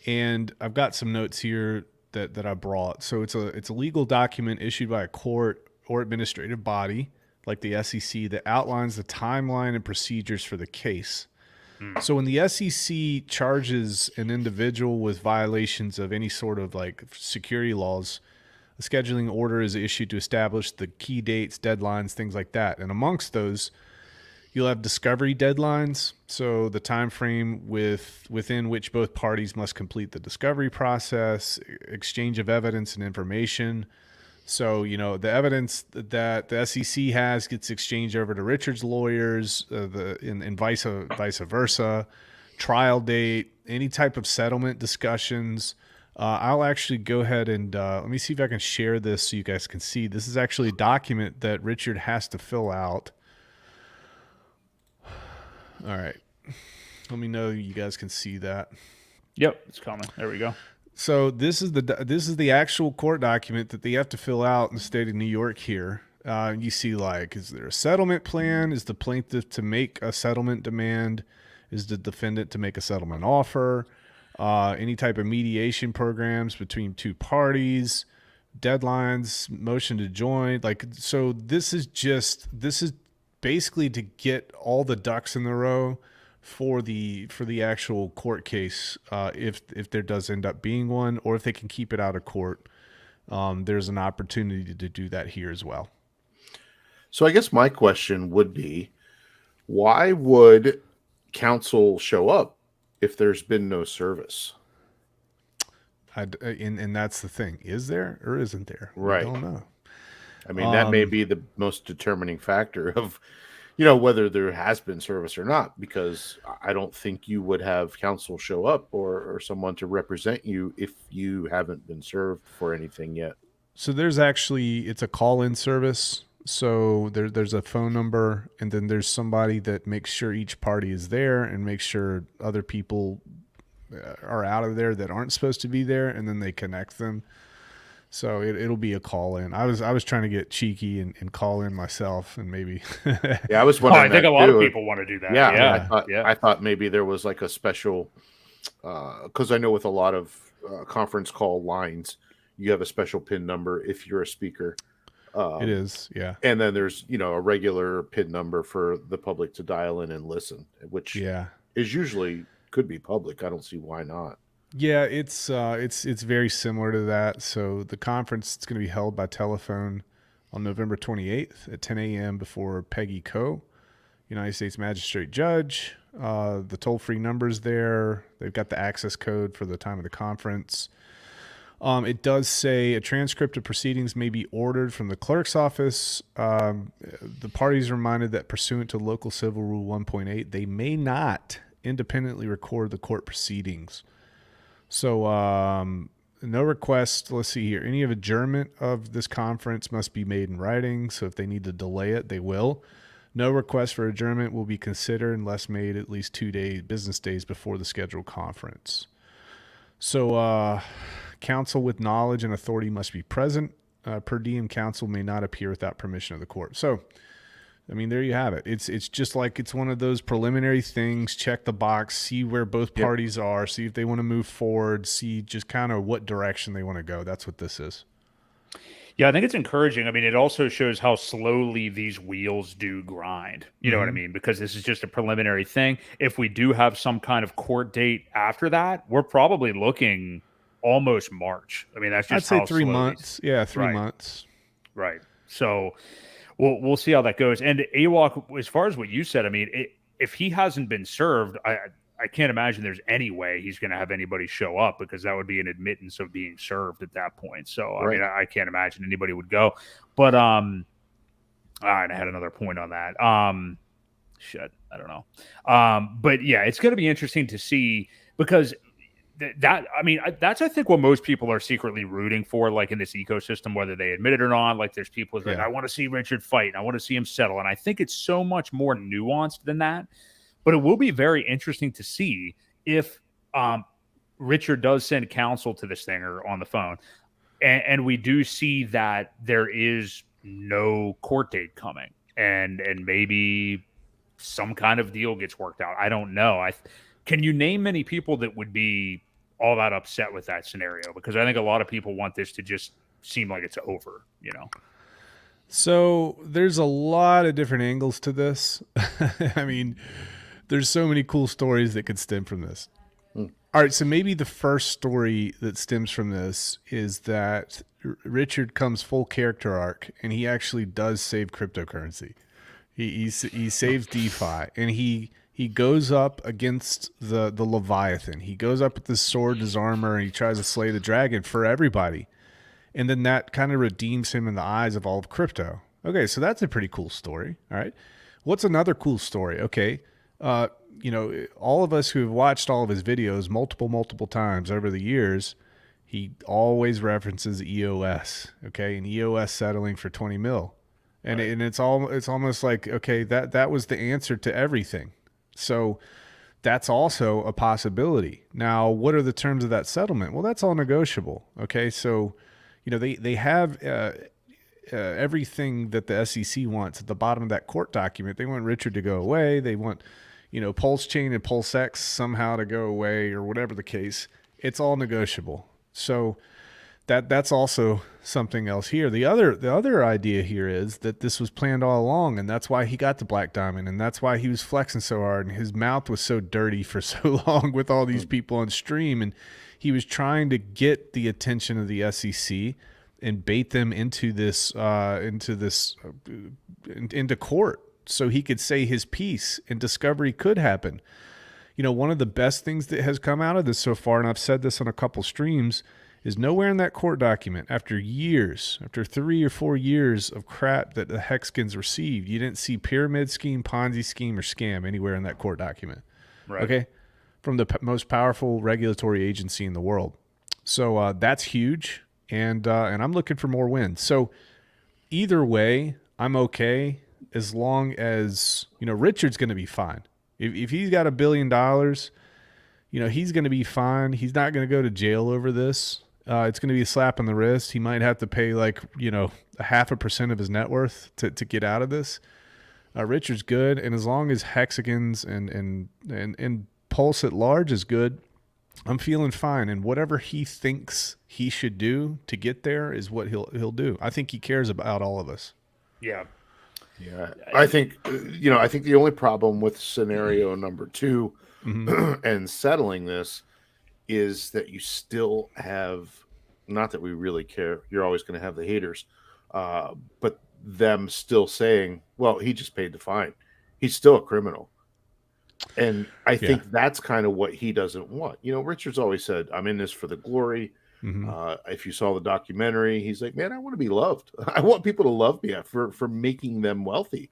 and I've got some notes here that I brought. So it's a legal document issued by a court or administrative body like the SEC that outlines the timeline and procedures for the case. So when the SEC charges an individual with violations of any sort of like security laws, a scheduling order is issued to establish the key dates, deadlines, things like that. And amongst those, you'll have discovery deadlines. So the time frame within which both parties must complete the discovery process, exchange of evidence and information. So, the evidence that the SEC has gets exchanged over to Richard's lawyers, and vice versa, trial date, any type of settlement discussions. I'll actually go ahead and let me see if I can share this so you guys can see. This is actually a document that Richard has to fill out. All right. Let me know you guys can see that. Yep, it's coming. There we go. So this is the actual court document that they have to fill out in the state of New York here. You see, like, is there a settlement plan? Is the plaintiff to make a settlement demand? Is the defendant to make a settlement offer? Any type of mediation programs between two parties, deadlines, motion to join. Like, so this is basically to get all the ducks in the row for the actual court case, if there does end up being one, or if they can keep it out of court, there's an opportunity to do that here as well. So I guess my question would be, why would counsel show up if there's been no service? And that's the thing. Is there or isn't there? Right. We don't know. I mean, that may be the most determining factor of, whether there has been service or not, because I don't think you would have counsel show up or someone to represent you if you haven't been served for anything yet. So it's a call-in service. So there's a phone number, and then there's somebody that makes sure each party is there and makes sure other people are out of there that aren't supposed to be there, and then they connect them. So it'll be a call-in. I was trying to get cheeky and call in myself, and maybe. Yeah, I was wondering. I think a lot of people want to do that. Yeah. I thought maybe there was like a special, because I know with a lot of conference call lines, you have a special PIN number if you're a speaker. It is, yeah. And then there's, a regular PIN number for the public to dial in and listen, which is usually could be public. I don't see why not. Yeah, it's very similar to that. So the conference is going to be held by telephone on November 28th at 10 a.m. before Peggy Coe, United States Magistrate Judge. The toll-free number's there. They've got the access code for the time of the conference. It does say a transcript of proceedings may be ordered from the clerk's office. The parties are reminded that pursuant to Local Civil Rule 1.8, they may not independently record the court proceedings. So no request, let's see here, any of adjournment of this conference must be made in writing. So if they need to delay it, they will. No request for adjournment will be considered unless made at least 2 business days before the scheduled conference. So counsel with knowledge and authority must be present. Per diem counsel may not appear without permission of the court. So, I mean, there you have it. It's just like it's one of those preliminary things. Check the box, see where both parties are, see if they want to move forward, see just kind of what direction they want to go. That's what this is. Yeah, I think it's encouraging. I mean, it also shows how slowly these wheels do grind. You know what I mean? Because this is just a preliminary thing. If we do have some kind of court date after that, we're probably looking almost March. I mean, that's just I'd say 3 months. Yeah, 3 months. Right. So we'll see how that goes. And Ewok, as far as what you said, I mean, if he hasn't been served, I can't imagine there's any way he's going to have anybody show up, because that would be an admittance of being served at that point. So, I mean, I can't imagine anybody would go. But all right, I had another point on that. Shit, I don't know. But yeah, it's going to be interesting to see, because that's, I think, what most people are secretly rooting for, like in this ecosystem, whether they admit it or not. Like there's people like, I want to see Richard fight, and I want to see him settle. And I think it's so much more nuanced than that. But it will be very interesting to see if Richard does send counsel to this thing or on the phone. And we do see that there is no court date coming. And maybe some kind of deal gets worked out. I don't know. Can you name many people that would be all that upset with that scenario? Because I think a lot of people want this to just seem like it's over, So there's a lot of different angles to this. I mean, there's so many cool stories that could stem from this. All right, so maybe the first story that stems from this is that Richard comes full character arc, and he actually does save cryptocurrency. He saves DeFi, and he goes up against the Leviathan. He goes up with his sword, his armor, and he tries to slay the dragon for everybody. And then that kind of redeems him in the eyes of all of crypto. Okay, so that's a pretty cool story. All right. What's another cool story? Okay. All of us who have watched all of his videos multiple times over the years, he always references EOS. Okay. And EOS settling for 20 mil. And, and it's almost like, okay, that was the answer to everything. So that's also a possibility. Now, what are the terms of that settlement? Well, that's all negotiable. Okay. So, they have everything that the SEC wants at the bottom of that court document. They want Richard to go away. They want, PulseChain and PulseX somehow to go away, or whatever the case. It's all negotiable. So that's also something else here. The other idea here is that this was planned all along, and that's why he got the Black Diamond, and that's why he was flexing so hard, and his mouth was so dirty for so long with all these people on stream, and he was trying to get the attention of the SEC and bait them into court so he could say his piece and discovery could happen. One of the best things that has come out of this so far, and I've said this on a couple streams, is nowhere in that court document after 3 or 4 years of crap that the Hexkins received. You didn't see pyramid scheme, Ponzi scheme, or scam anywhere in that court document. Right. Okay. From the most powerful regulatory agency in the world. So that's huge. And I'm looking for more wins. So either way, I'm okay as long as, Richard's going to be fine. If he's got $1 billion, he's going to be fine. He's not going to go to jail over this. It's going to be a slap on the wrist. He might have to pay 0.5% of his net worth to get out of this. Richard's good. And as long as Hexagons and Pulse at large is good, I'm feeling fine. And whatever he thinks he should do to get there is what he'll do. I think he cares about all of us. Yeah. Yeah. I think the only problem with scenario number 2 and settling this is that you still have, not that we really care, you're always going to have the haters, but them still saying, well, he just paid the fine. He's still a criminal. And I think that's kind of what he doesn't want. Richard's always said, I'm in this for the glory. If you saw the documentary, he's like, man, I want to be loved. I want people to love me for making them wealthy.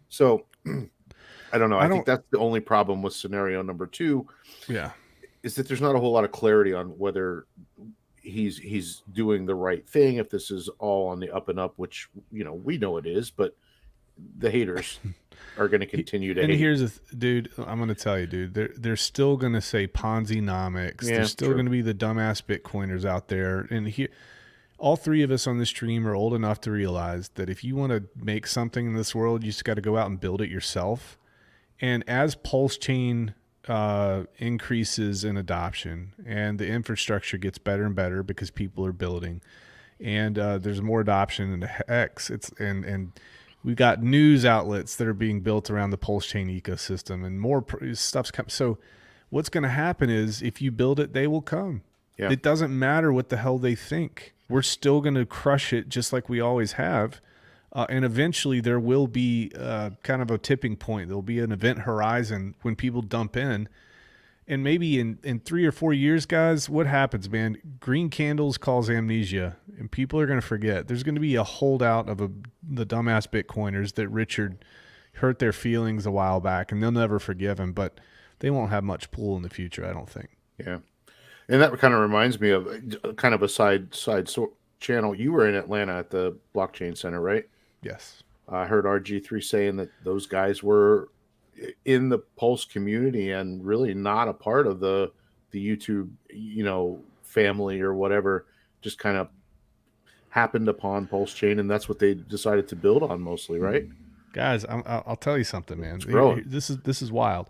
So I don't know. I think that's the only problem with scenario number 2. Yeah. Is that there's not a whole lot of clarity on whether he's doing the right thing, if this is all on the up and up, which, we know it is, but the haters are going to continue to hate. And here's dude, I'm going to tell you, dude, they're still going to say Ponzi-nomics. Yeah, there's still going to be the dumbass Bitcoiners out there. And here, all 3 of us on this stream are old enough to realize that if you want to make something in this world, you just got to go out and build it yourself. And as PulseChain increases in adoption and the infrastructure gets better and better because people are building, and there's more adoption in the Hex, and we've got news outlets that are being built around the PulseChain ecosystem, and more stuff's coming. So what's going to happen is if you build it, they will come. Yeah. It doesn't matter what the hell they think. We're still going to crush it just like we always have. And eventually there will be kind of a tipping point. There'll be an event horizon when people dump in. And maybe in 3 or 4 years, guys, what happens, man? Green candles cause amnesia, and people are going to forget. There's going to be a holdout of the dumbass Bitcoiners that Richard hurt their feelings a while back, and they'll never forgive him, but they won't have much pull in the future, I don't think. Yeah. And that kind of reminds me of kind of a side channel. You were in Atlanta at the Blockchain Center, right? Yes. I heard RG3 saying that those guys were in the Pulse community and really not a part of the YouTube, family or whatever, just kind of happened upon PulseChain, and that's what they decided to build on mostly, right? Guys, I'll tell you something, man. This is wild.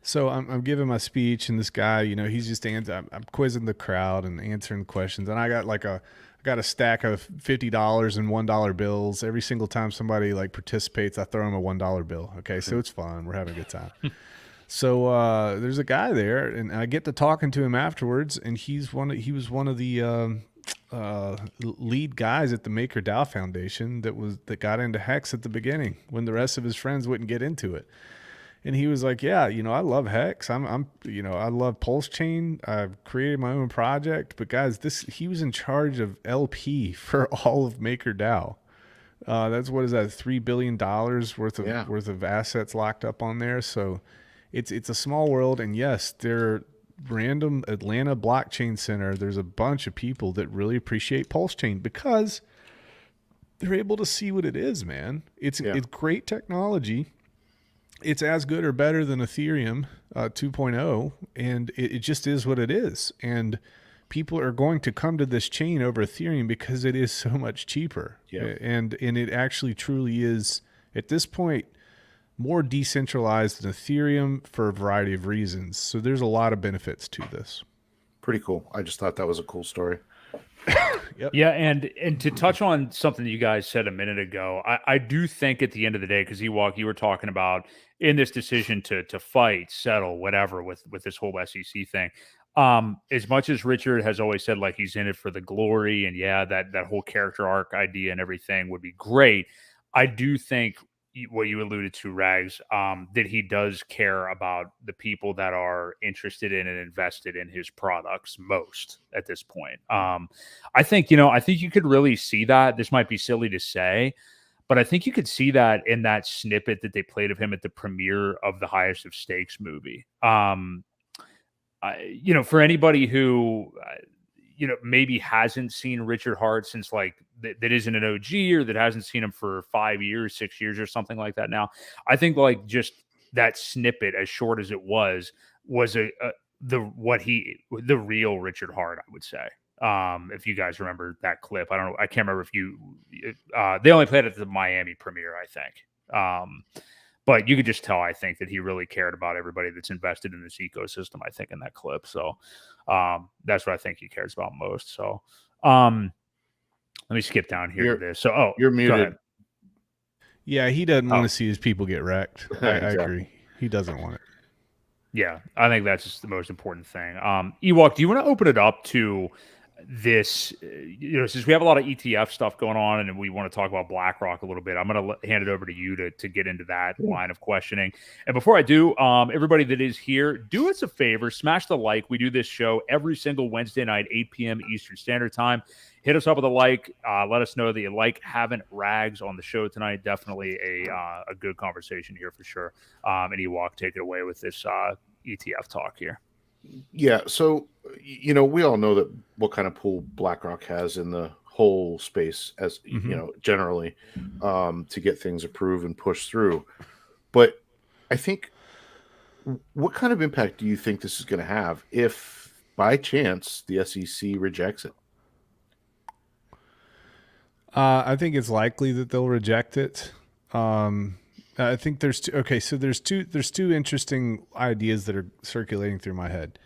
So I'm giving my speech, and this guy, he's just I'm quizzing the crowd and answering questions, and I got a stack of $50 and $1 bills. Every single time somebody participates, I throw them a $1 bill. Okay, so it's fun. We're having a good time. So there's a guy there, and I get to talking to him afterwards, and he was one of the lead guys at the MakerDAO Foundation that got into Hex at the beginning when the rest of his friends wouldn't get into it. And he was like, yeah, I love Hex. I love PulseChain. I've created my own project. But guys, he was in charge of LP for all of MakerDAO. That's what is that, $3 billion worth of assets locked up on there. So it's a small world. And yes, they're random Atlanta Blockchain Center. There's a bunch of people that really appreciate PulseChain because they're able to see what it is, man. It's great technology. It's as good or better than Ethereum 2.0, and it just is what it is. And people are going to come to this chain over Ethereum because it is so much cheaper. Yeah. And it actually truly is, at this point, more decentralized than Ethereum for a variety of reasons. So there's a lot of benefits to this. Pretty cool. I just thought that was a cool story. Yep. Yeah, and to touch on something that you guys said a minute ago, I do think at the end of the day, because Ewok, you were talking about in this decision to fight, settle, whatever with this whole SEC thing. As much as Richard has always said he's in it for the glory, and that whole character arc idea and everything would be great, I do think what you alluded to, Rags, that he does care about the people that are interested in and invested in his products most at this point. I think you could really see that. This might be silly to say, but I think you could see that in that snippet that they played of him at the premiere of the Highest of Stakes movie. For anybody who maybe hasn't seen Richard Hart since that isn't an OG, or that hasn't seen him for 5 years, 6 years or something like that now, I think just that snippet, as short as it was the real Richard Hart, I would say. If you guys remember that clip, I don't know. I can't remember they only played it at the Miami premiere, I think. But you could just tell, I think, that he really cared about everybody that's invested in this ecosystem, I think, in that clip. So that's what I think he cares about most. So let me skip down here to this. So, you're muted. Yeah, he doesn't want to see his people get wrecked. I agree. He doesn't want it. Yeah, I think that's just the most important thing. Ewok, do you want to open it up to this? Since we have a lot of ETF stuff going on, and we want to talk about BlackRock a little bit, I'm going to hand it over to you to get into that line of questioning. And before I do, everybody that is here, do us a favor, smash the like. We do this show every single Wednesday night, 8 p.m. Eastern Standard Time. Hit us up with a like. Let us know that you like having Rags on the show tonight. Definitely a good conversation here for sure. And Ewok, take it away with this ETF talk here. Yeah, so we all know that what kind of pool BlackRock has in the whole space, as generally, to get things approved and pushed through. But I think, what kind of impact do you think this is going to have if, by chance, the SEC rejects it? I think it's likely that they'll reject it. I think there's two interesting ideas that are circulating through my head.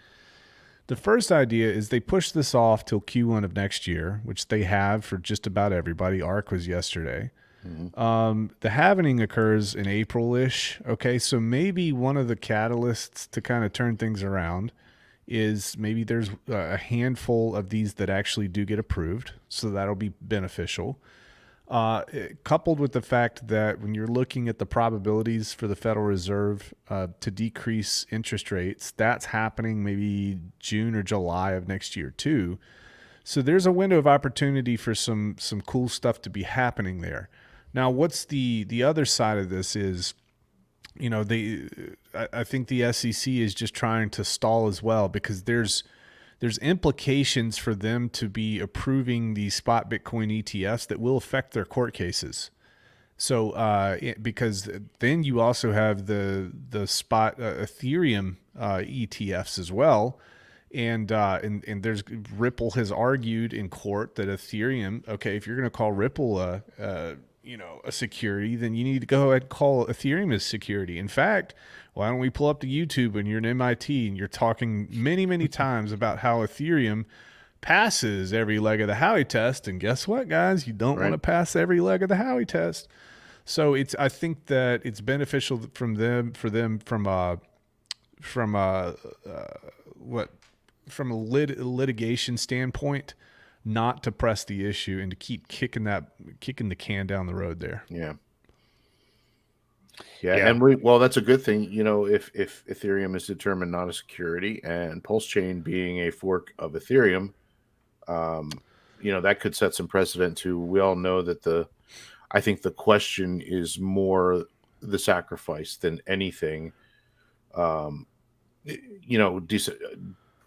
The first idea is they push this off till Q1 of next year, which they have for just about everybody. ARK was yesterday. Mm-hmm. The halvening occurs in April-ish. Okay, so maybe one of the catalysts to kind of turn things around is maybe there's a handful of these that actually do get approved, so that'll be beneficial. Coupled with the fact that when you're looking at the probabilities for the Federal Reserve to decrease interest rates, that's happening maybe June or July of next year too. So there's a window of opportunity for some cool stuff to be happening there. Now, what's the other side of this is, I think the SEC is just trying to stall as well, because there's implications for them to be approving the spot Bitcoin ETFs that will affect their court cases. So because then you also have the spot Ethereum ETFs as well. And there's Ripple has argued in court that Ethereum, okay, if you're going to call Ripple a security, then you need to go ahead and call Ethereum as security. In fact, why don't we pull up to YouTube and you're an MIT and you're talking many, many times about how Ethereum passes every leg of the Howey test. And guess what, guys? You don't want to pass every leg of the Howey test. So I think that it's beneficial from a litigation standpoint, not to press the issue and to keep kicking the can down the road there. Yeah. And that's a good thing, if Ethereum is determined not a security, and PulseChain being a fork of Ethereum, that could set some precedent too. We all know that I think the question is more the sacrifice than anything.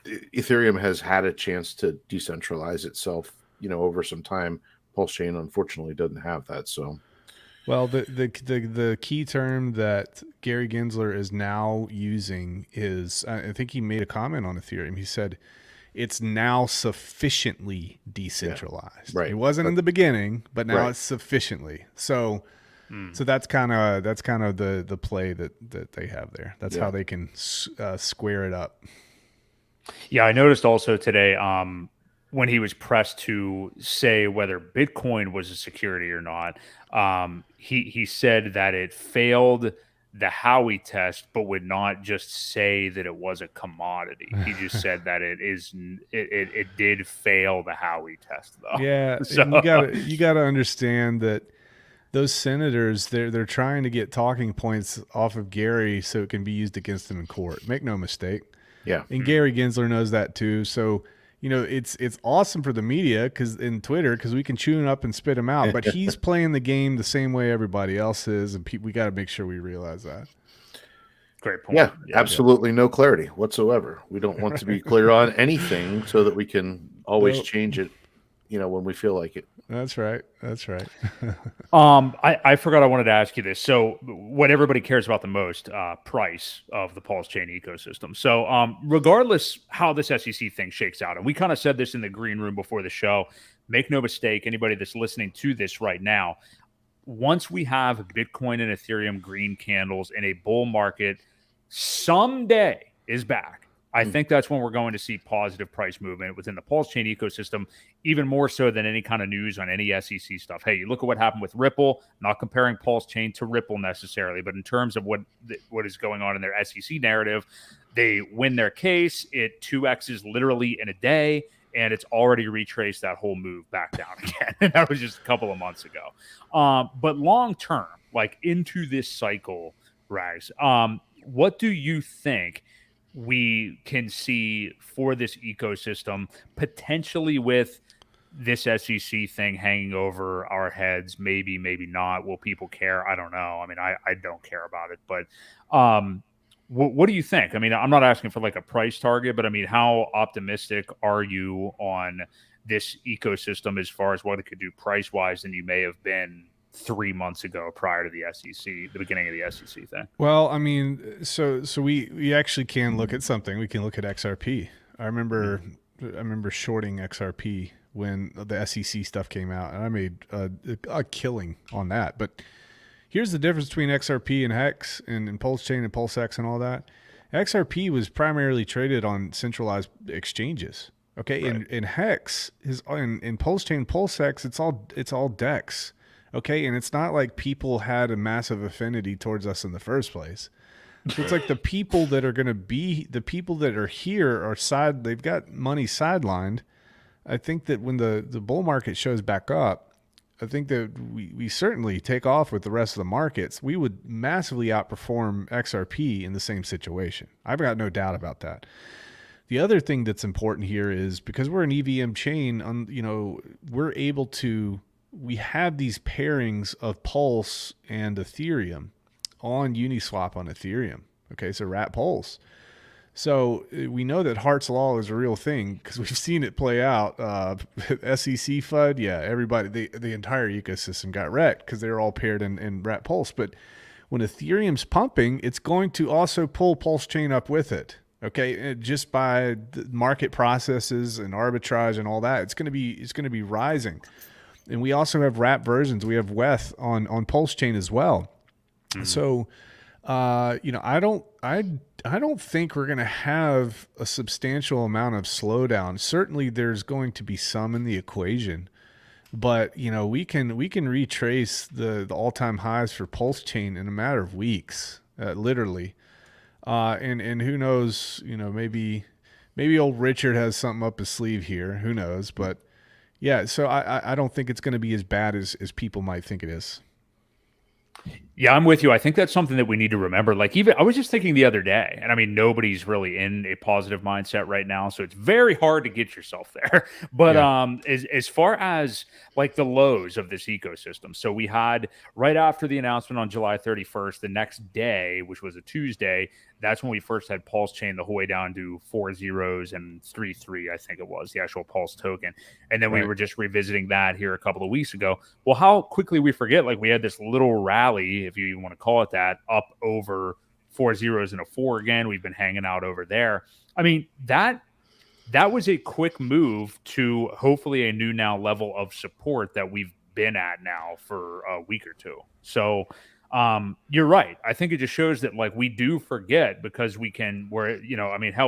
Ethereum has had a chance to decentralize itself, over some time. PulseChain unfortunately doesn't have that. So, well, the key term that Gary Gensler is now using is, I think he made a comment on Ethereum. He said it's now sufficiently decentralized. Yeah, right. It wasn't in the beginning, but now it's sufficiently. So that's kind of the play that they have there. That's how they can square it up. Yeah, I noticed also today when he was pressed to say whether Bitcoin was a security or not, he said that it failed the Howey test, but would not just say that it was a commodity. He just said that it did fail the Howey test, though. Yeah, so you gotta understand that those senators, they're trying to get talking points off of Gary so it can be used against them in court. Make no mistake. Yeah. And Gary Gensler knows that too. So, it's awesome for the media in Twitter because we can chew him up and spit him out. But he's playing the game the same way everybody else is, and we got to make sure we realize that. Great point. Yeah, absolutely no clarity whatsoever. We don't want to be clear on anything so that we can always change it, when we feel like it. That's right. That's right. I forgot I wanted to ask you this. So what everybody cares about the most, price of the PulseChain ecosystem. So regardless how this SEC thing shakes out, and we kind of said this in the green room before the show, make no mistake, anybody that's listening to this right now, once we have Bitcoin and Ethereum green candles in a bull market someday is back, I think that's when we're going to see positive price movement within the PulseChain ecosystem, even more so than any kind of news on any SEC stuff. Hey, you look at what happened with Ripple, not comparing PulseChain to Ripple necessarily, but in terms of what is going on in their SEC narrative, they win their case. It 2x's literally in a day, and it's already retraced that whole move back down again. And that was just a couple of months ago. But long term, like into this cycle, Rags, what do you think we can see for this ecosystem, potentially with this SEC thing hanging over our heads? Maybe not. Will people care? I don't know. I mean, I don't care about it, but what do you think? I mean, I'm not asking for like a price target, but I mean, how optimistic are you on this ecosystem as far as what it could do price wise than you may have been 3 months ago prior to the SEC, the beginning of the SEC thing? Well, I mean, so we actually can look at something. We can look at XRP. I remember shorting XRP when the SEC stuff came out, and I made a killing on that. But here's the difference between XRP and Hex and PulseChain and PulseX and all that. XRP was primarily traded on centralized exchanges. Okay, right. In Hex is in PulseChain, PulseX, it's all DEX. Okay, and it's not like people had a massive affinity towards us in the first place. So it's like the people that are going to be, the people that are here are they've got money sidelined. I think that when the bull market shows back up, I think that we certainly take off with the rest of the markets. We would massively outperform XRP in the same situation. I've got no doubt about that. The other thing that's important here is because we're an EVM chain, we're able to, we have these pairings of Pulse and Ethereum on Uniswap on Ethereum. Okay, so Rat Pulse. So we know that Hart's Law is a real thing because we've seen it play out. SEC FUD, yeah, everybody, the entire ecosystem got wrecked because they're all paired in Rat Pulse. But when Ethereum's pumping, it's going to also pull PulseChain up with it. Okay, just by the market processes and arbitrage and all that, it's going to be rising. And we also have wrap versions. We have WETH on PulseChain as well. Mm-hmm. So, I don't think we're going to have a substantial amount of slowdown. Certainly, there's going to be some in the equation, but we can retrace the all-time highs for PulseChain in a matter of weeks, literally. And who knows? Maybe old Richard has something up his sleeve here. Who knows? But yeah, so I don't think it's going to be as bad as people might think it is. Yeah, I'm with you. I think that's something that we need to remember. Like, even I was just thinking the other day, and I mean, nobody's really in a positive mindset right now, so it's very hard to get yourself there. But yeah. As far as like the lows of this ecosystem, so we had right after the announcement on July 31st, the next day, which was a Tuesday, that's when we first had PulseChain the whole way down to 4 zeros and 3.3, I think it was, the actual Pulse token. And then we were just revisiting that here a couple of weeks ago. Well, how quickly we forget, like we had this little rally, if you even want to call it that, up over 4 zeros and a 4 again. We've been hanging out over there. I mean, that was a quick move to hopefully a new now level of support that we've been at now for a week or two. So you're right. I think it just shows that like we do forget because hell,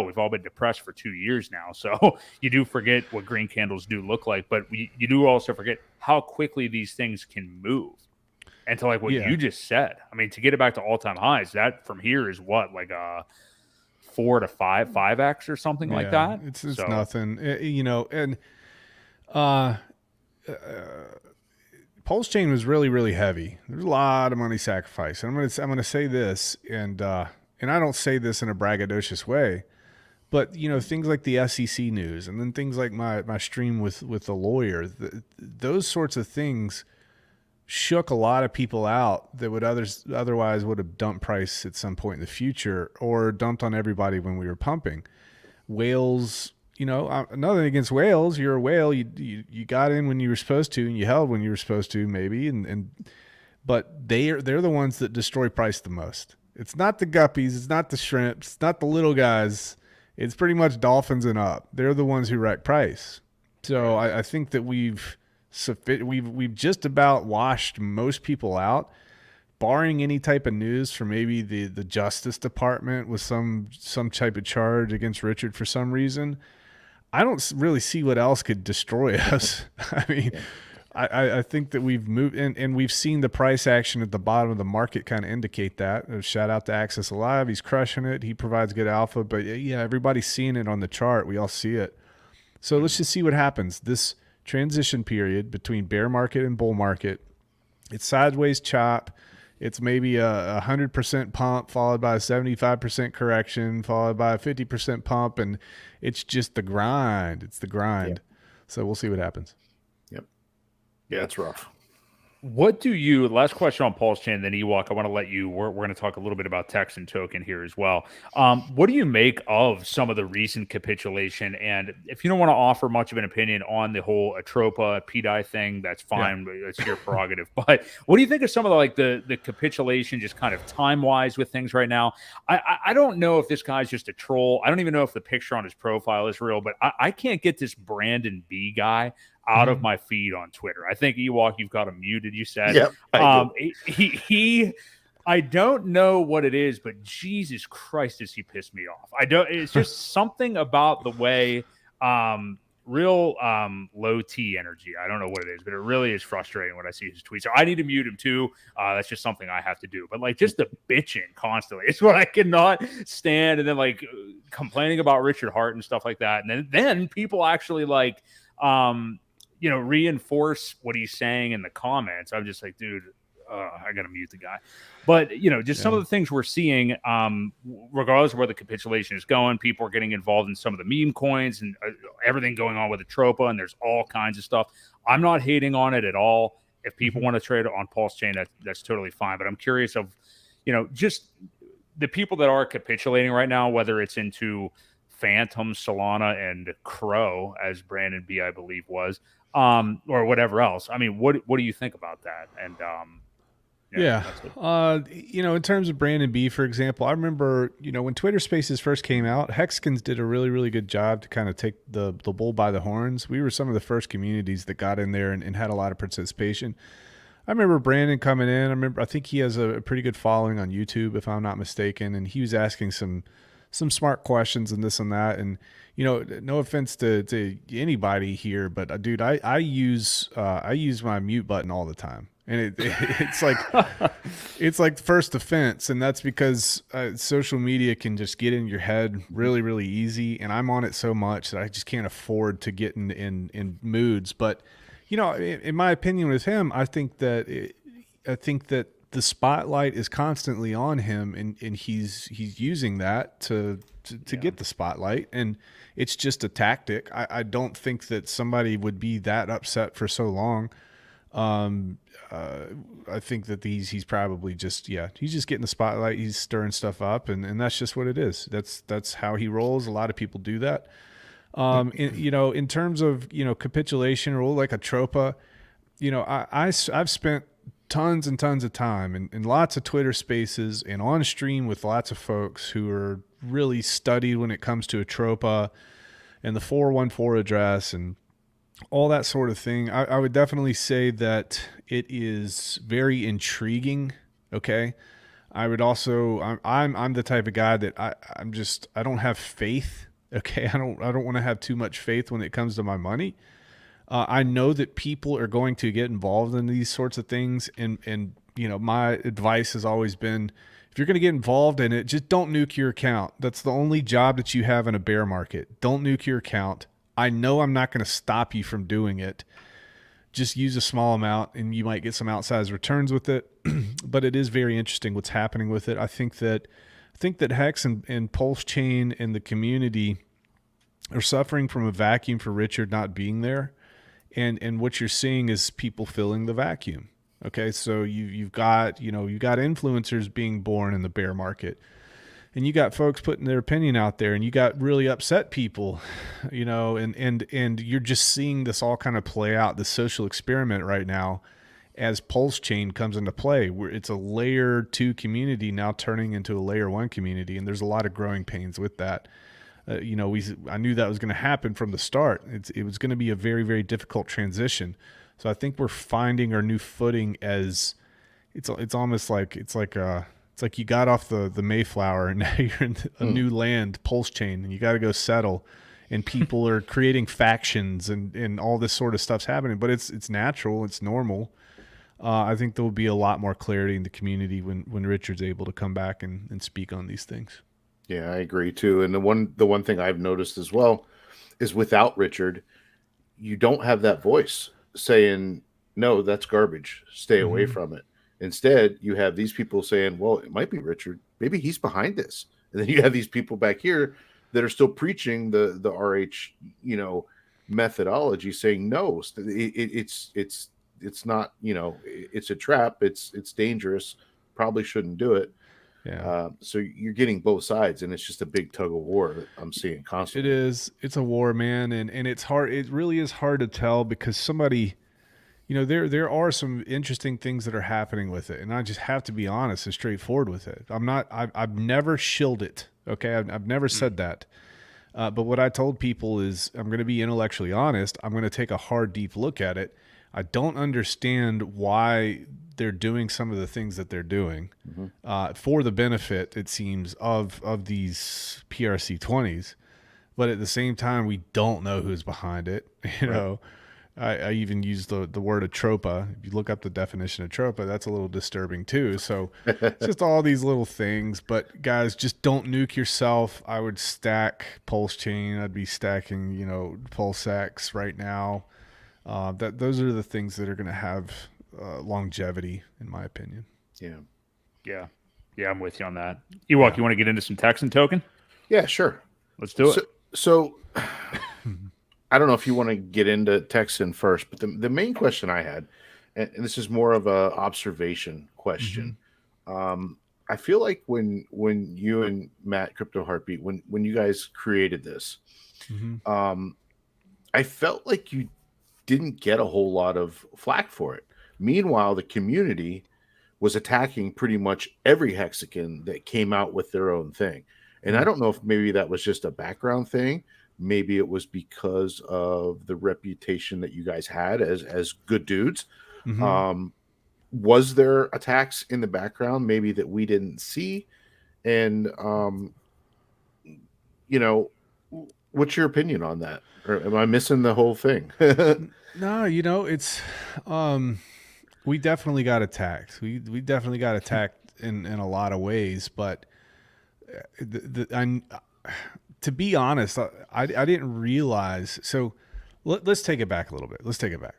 we've all been depressed for 2 years now. So you do forget what green candles do look like, but you do also forget how quickly these things can move. And to like what you just said, I mean, to get it back to all-time highs, that from here is what, like a 4 to 5x or something like that. It's nothing, PulseChain was really, really heavy. There's a lot of money sacrificed. And I'm gonna say this, and I don't say this in a braggadocious way, but things like the SEC news, and then things like my stream with the lawyer, those sorts of things shook a lot of people out that would otherwise would have dumped price at some point in the future, or dumped on everybody when we were pumping. Whales, nothing against whales. You're a whale. You got in when you were supposed to, and you held when you were supposed to, maybe. But they're the ones that destroy price the most. It's not the guppies. It's not the shrimps. It's not the little guys. It's pretty much dolphins and up. They're the ones who wreck price. So I think that we've just about washed most people out, barring any type of news from maybe the Justice Department with some type of charge against Richard for some reason. I don't really see what else could destroy us. I mean, I think that we've moved and we've seen the price action at the bottom of the market kind of indicate that. Shout out to Access Alive. He's crushing it. He provides good alpha, but yeah, everybody's seeing it on the chart. We all see it. So let's just see what happens. This transition period between bear market and bull market, it's sideways chop. It's maybe a 100% pump followed by a 75% correction followed by a 50% pump, and it's just the grind. It's the grind. Yeah. So we'll see what happens. Yep. Yeah, it's rough. What do you, last question on PulseChain, then Ewok, I want to let you, we're going to talk a little bit about Text and Token here as well. What do you make of some of the recent capitulation? And if you don't want to offer much of an opinion on the whole Atropa, PDI thing, that's fine. Yeah. It's your prerogative. But what do you think of some of the capitulation, just kind of time-wise with things right now? I don't know if this guy's just a troll. I don't even know if the picture on his profile is real, but I can't get this Brandon B guy out of my feed on Twitter. I think Ewok, you've got him muted, you said. Yep, I don't know what it is, but Jesus Christ, does he piss me off. It's just something about the way real low T energy. I don't know what it is, but it really is frustrating when I see his tweets. So I need to mute him too. That's just something I have to do. But like just the bitching constantly, it's what I cannot stand. And then like complaining about Richard Hart and stuff like that. And then people actually like reinforce what he's saying in the comments. I'm just like, dude, I got to mute the guy. But, some of the things we're seeing, regardless of where the capitulation is going, people are getting involved in some of the meme coins and everything going on with the Tropa, and there's all kinds of stuff. I'm not hating on it at all. If people want to trade on PulseChain, that's totally fine. But I'm curious of, just the people that are capitulating right now, whether it's into Phantom, Solana, and Crow, as Brandon B, I believe, was, or whatever else. I mean, what do you think about that? And in terms of Brandon B, for example, I remember, when Twitter Spaces first came out, Hexkins did a really, really good job to kind of take the bull by the horns. We were some of the first communities that got in there and had a lot of participation. I remember Brandon coming in. I think he has a pretty good following on YouTube, if I'm not mistaken, and he was asking some smart questions and this and that. And, no offense to anybody here, but dude, I use my mute button all the time. And it's like first offense. And that's because social media can just get in your head really, really easy. And I'm on it so much that I just can't afford to get in moods. But, in my opinion with him, I think that the spotlight is constantly on him, and he's using that to get the spotlight, and it's just a tactic. I don't think that somebody would be that upset for so long. I think that he's probably just he's just getting the spotlight. He's stirring stuff up, and that's just what it is. That's how he rolls. A lot of people do that. In terms of capitulation or like a Tropa, I've spent tons and tons of time and lots of Twitter Spaces and on stream with lots of folks who are really studied when it comes to a Tropa and the 414 address and all that sort of thing. I would definitely say that it is very intriguing. Okay. I would also, I'm the type of guy that I don't have faith. Okay. I don't want to have too much faith when it comes to my money. I know that people are going to get involved in these sorts of things. And my advice has always been, if you're going to get involved in it, just don't nuke your account. That's the only job that you have in a bear market. Don't nuke your account. I know I'm not going to stop you from doing it. just use a small amount and you might get some outsized returns with it. But it is very interesting what's happening with it. I think that Hex and PulseChain and the community are suffering from a vacuum for Richard not being there. And what you're seeing is people filling the vacuum. Okay, so you've got influencers being born in the bear market, and you got folks putting their opinion out there, and you got really upset people, and you're just seeing this all kind of play out, the social experiment right now, as PulseChain comes into play, where it's a layer 2 community now turning into a layer 1 community, and there's a lot of growing pains with that. I knew that was going to happen from the start. It was going to be a very, very difficult transition. So I think we're finding our new footing as it's almost like you got off the Mayflower and now you're in a new land, PulseChain, and you got to go settle. And people are creating factions and all this sort of stuff's happening. But it's natural, it's normal. I think there will be a lot more clarity in the community when Richard's able to come back and speak on these things. Yeah, I agree too. And the one thing I've noticed as well is without Richard, you don't have that voice saying, no, that's garbage. Stay away from it. Instead, you have these people saying, well, it might be Richard. Maybe he's behind this. And then you have these people back here that are still preaching the RH, methodology, saying, no, it's not, it's a trap. It's dangerous. Probably shouldn't do it. Yeah. So you're getting both sides, and it's just a big tug of war that I'm seeing constantly. It is. It's a war, man, and it's hard. It really is hard to tell because somebody, there are some interesting things that are happening with it, and I just have to be honest and straightforward with it. I've never shilled it. Okay, I've never said that. But what I told people is I'm going to be intellectually honest. I'm going to take a hard, deep look at it. I don't understand why they're doing some of the things that they're doing for the benefit, it seems, of these PRC 20s. But at the same time, we don't know who's behind it. I even used the word atropa. If you look up the definition of atropa, that's a little disturbing too. So it's just all these little things. But guys, just don't nuke yourself. I would stack PulseChain. I'd be stacking, PulseX right now. Those are the things that are going to have longevity, in my opinion. Yeah, I'm with you on that. Ewok, you want to get into some Texan token? Yeah, sure. Let's do it. So I don't know if you want to get into Texan first, but the main question I had, and this is more of a observation question. I feel like when you and Matt Crypto Heartbeat, when you guys created this, I felt like you didn't get a whole lot of flack for it. Meanwhile, the community was attacking pretty much every hexagon that came out with their own thing. And I don't know if maybe that was just a background thing. Maybe it was because of the reputation that you guys had as good dudes. Was there attacks in the background maybe that we didn't see? And, what's your opinion on that? Or am I missing the whole thing? No, it's we definitely got attacked. We definitely got attacked in a lot of ways, but to be honest, I didn't realize. So let's take it back a little bit. Let's take it back.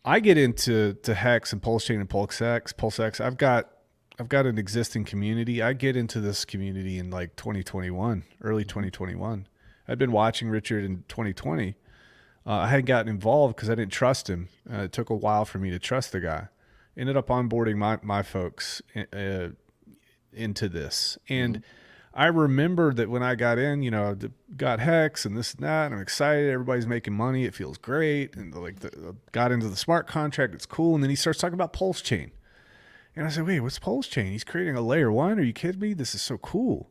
I get into Hex and PulseChain and PulseX. I've got an existing community. I get into this community in like 2021, early 2021. I'd been watching Richard in 2020. I hadn't gotten involved because I didn't trust him. It took a while for me to trust the guy. Ended up onboarding my folks into this. And I remember that when I got in, got Hex and this and that, and I'm excited. Everybody's making money. It feels great. And got into the smart contract. It's cool. And then he starts talking about PulseChain. And I said, wait, what's PulseChain? He's creating a layer 1. Are you kidding me? This is so cool.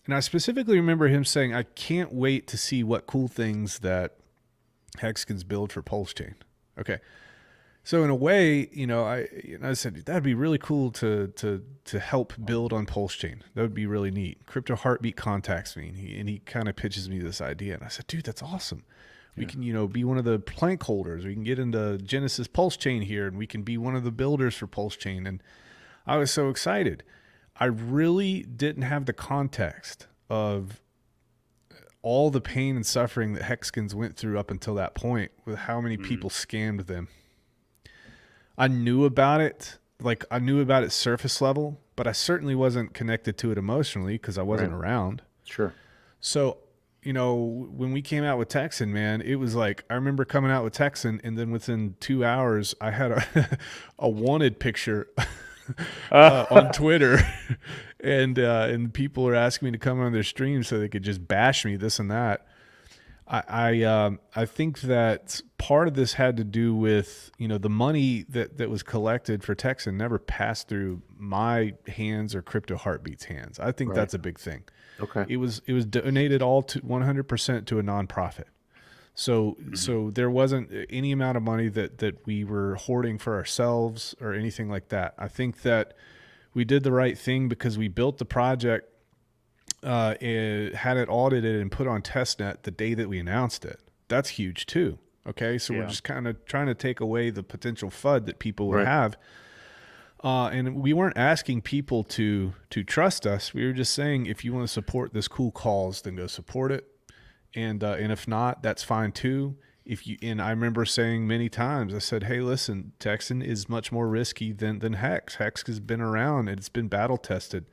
And I specifically remember him saying, I can't wait to see what cool things that Hexagons build for PulseChain. Okay. So in a way, I said, that'd be really cool to help build on PulseChain. That would be really neat. Crypto Heartbeat contacts me and he kind of pitches me this idea. And I said, dude, that's awesome. We can, be one of the plank holders. We can get into Genesis PulseChain here and we can be one of the builders for PulseChain. And I was so excited. I really didn't have the context of all the pain and suffering that Hexkins went through up until that point, with how many people scammed them. I knew about it. Like, I knew about it surface level, but I certainly wasn't connected to it emotionally because I wasn't around. Sure. So, you know, when we came out with Texan, man, it was like, I remember coming out with Texan, and then within 2 hours, I had a wanted picture on Twitter, and people are asking me to come on their stream so they could just bash me, this and that. I think that part of this had to do with, you know, the money that was collected for Texan never passed through my hands or Crypto Heartbeat's hands. I think that's a big thing. Okay. It was donated all to 100% to a nonprofit. So there wasn't any amount of money that we were hoarding for ourselves or anything like that. I think that we did the right thing because we built the project, had it audited and put on testnet the day that we announced it. That's huge too. Okay. So we're just kind of trying to take away the potential FUD that people would have. And we weren't asking people to trust us. We were just saying, if you want to support this cool cause, then go support it. And if not, that's fine too. And I remember saying many times, I said, hey, listen, Texan is much more risky than Hex. Hex has been around and it's been battle tested.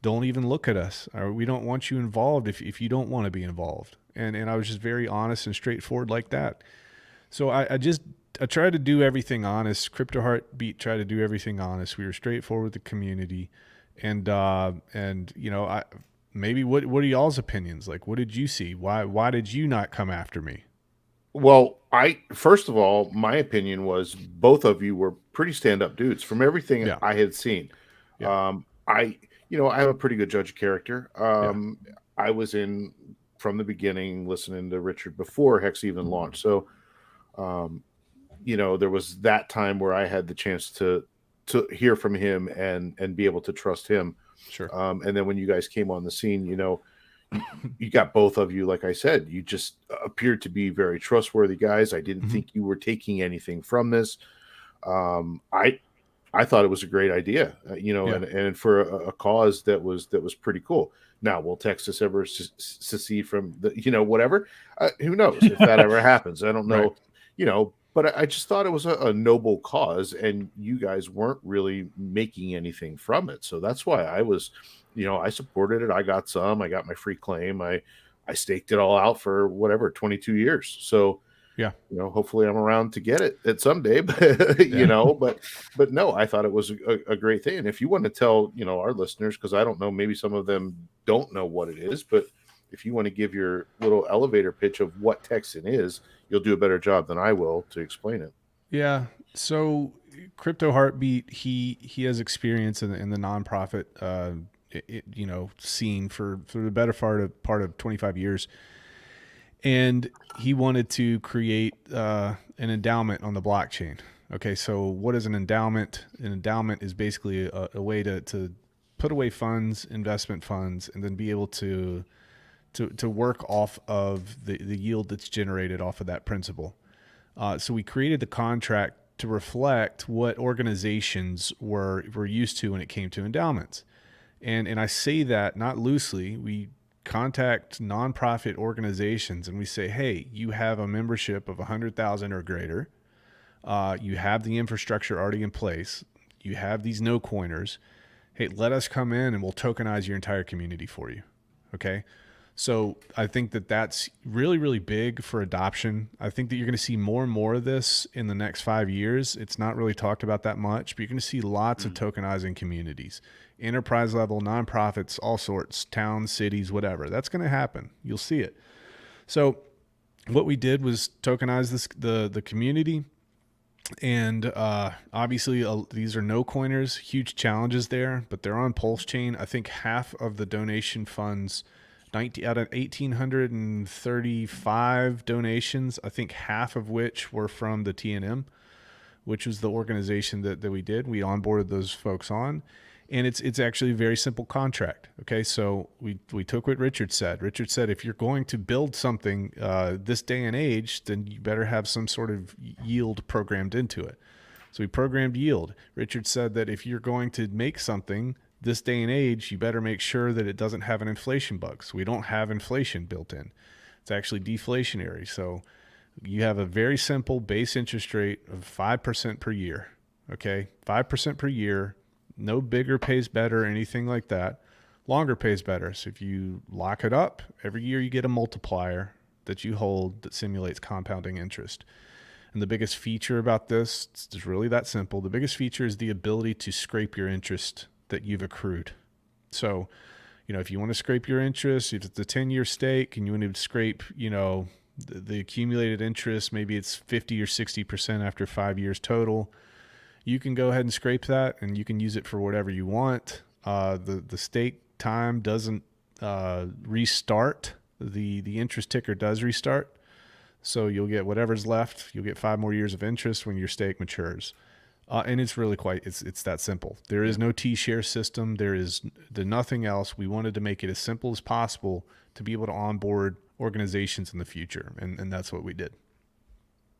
Don't even look at us. Or we don't want you involved if you don't want to be involved. And I was just very honest and straightforward like that. So I tried to do everything honest. Crypto Heartbeat tried to do everything honest. We were straightforward with the community, and you know, maybe what are y'all's opinions? Like, what did you see? Why did you not come after me? Well, first of all, my opinion was both of you were pretty stand-up dudes from everything I had seen. Yeah. I have a pretty good judge of character. I was in from the beginning, listening to Richard before Hex even launched. So, you know, there was that time where I had the chance to hear from him and be able to trust him. Sure. And then when you guys came on the scene, you know, you got both of you, like I said, you just appeared to be very trustworthy guys. I didn't think you were taking anything from this. I thought it was a great idea, you know, and for a cause that was pretty cool. Now, will Texas ever secede from the, you know, whatever? Who knows if that ever happens? I don't know, Right. you know, but I just thought it was a noble cause, and you guys weren't really making anything from it. So that's why I was, you know, I supported it. I got my free claim. I staked it all out for whatever, 22 years. So, Yeah. you know, hopefully I'm around to get it at someday, but you know, but no, I thought it was a great thing. And if you want to tell, you know, our listeners, because I don't know, maybe some of them don't know what it is, but if you want to give your little elevator pitch of what Texan is, you'll do a better job than I will to explain it. Yeah. So Crypto Heartbeat, he has experience in the nonprofit, you know, scene for the better part of 25 years. And he wanted to create an endowment on the blockchain. Okay, so what is an endowment? An endowment is basically a way to put away funds, investment funds, and then be able to work off of the yield that's generated off of that principle. So we created the contract to reflect what organizations were used to when it came to endowments. And I say that not loosely. We contact nonprofit organizations and we say, hey, you have a membership of 100,000 or greater. You have the infrastructure already in place. You have these no coiners. Hey, let us come in and we'll tokenize your entire community for you. Okay. So I think that that's really, really big for adoption. I think that you're going to see more and more of this in the next 5 years. It's not really talked about that much, but you're going to see lots of tokenizing communities, enterprise level, nonprofits, all sorts, towns, cities, whatever. That's going to happen. You'll see it. So what we did was tokenize the community. And obviously these are no coiners, huge challenges there, but they're on PulseChain. I think half of the donation funds, 90 out of 1,835 donations, I think half of which were from the TNM, which was the organization that we did. We onboarded those folks on, and it's actually a very simple contract. Okay, so we took what Richard said. Richard said, if you're going to build something this day and age, then you better have some sort of yield programmed into it. So we programmed yield. Richard said that if you're going to make something, this day and age, you better make sure that it doesn't have an inflation bug. So we don't have inflation built in. It's actually deflationary. So you have a very simple base interest rate of 5% per year. Okay, 5% per year. No bigger pays better, anything like that. Longer pays better. So if you lock it up, every year you get a multiplier that you hold that simulates compounding interest. And the biggest feature about this is really that simple. The biggest feature is the ability to scrape your interest that you've accrued. So, if you want to scrape your interest, if it's a 10-year stake and you want to scrape, the accumulated interest, maybe it's 50 or 60% after 5 years total, you can go ahead and scrape that and you can use it for whatever you want. The stake time doesn't restart. The interest ticker does restart. So you'll get whatever's left. You'll get 5 more years of interest when your stake matures. And it's really it's that simple. There is no T-share system. There's nothing else. We wanted to make it as simple as possible to be able to onboard organizations in the future. And that's what we did.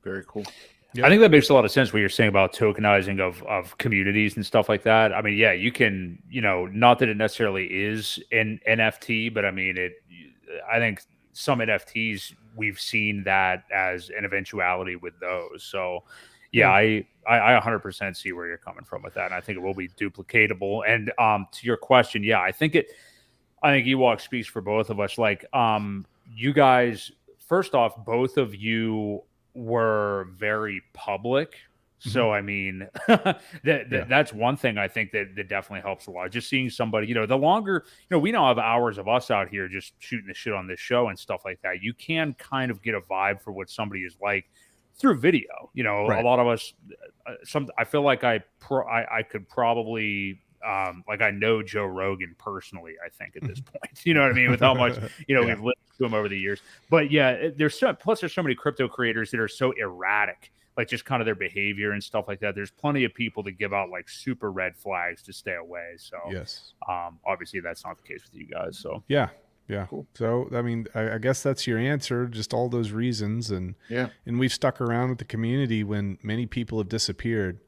Very cool. Yep. I think that makes a lot of sense what you're saying about tokenizing of communities and stuff like that. I mean, yeah, you can, not that it necessarily is an NFT, but I mean, I think some NFTs, we've seen that as an eventuality with those. So yeah, I 100% see where you're coming from with that. And I think it will be duplicatable. And to your question, yeah, I think Ewok speaks for both of us. Like, you guys, first off, both of you were very public. So, I mean, that's one thing I think that definitely helps a lot. Just seeing somebody, the longer, we now have hours of us out here just shooting the shit on this show and stuff like that. You can kind of get a vibe for what somebody is like through video. A lot of us, I feel like I could probably, like I know Joe Rogan personally, I think at this point, you know what I mean? With how much, we've listened to him over the years. But yeah, there's so many crypto creators that are so erratic, like just kind of their behavior and stuff like that. There's plenty of people that give out like super red flags to stay away. So yes, obviously that's not the case with you guys. So yeah. Cool. So, I mean, I guess that's your answer, just all those reasons. And we've stuck around with the community when many people have disappeared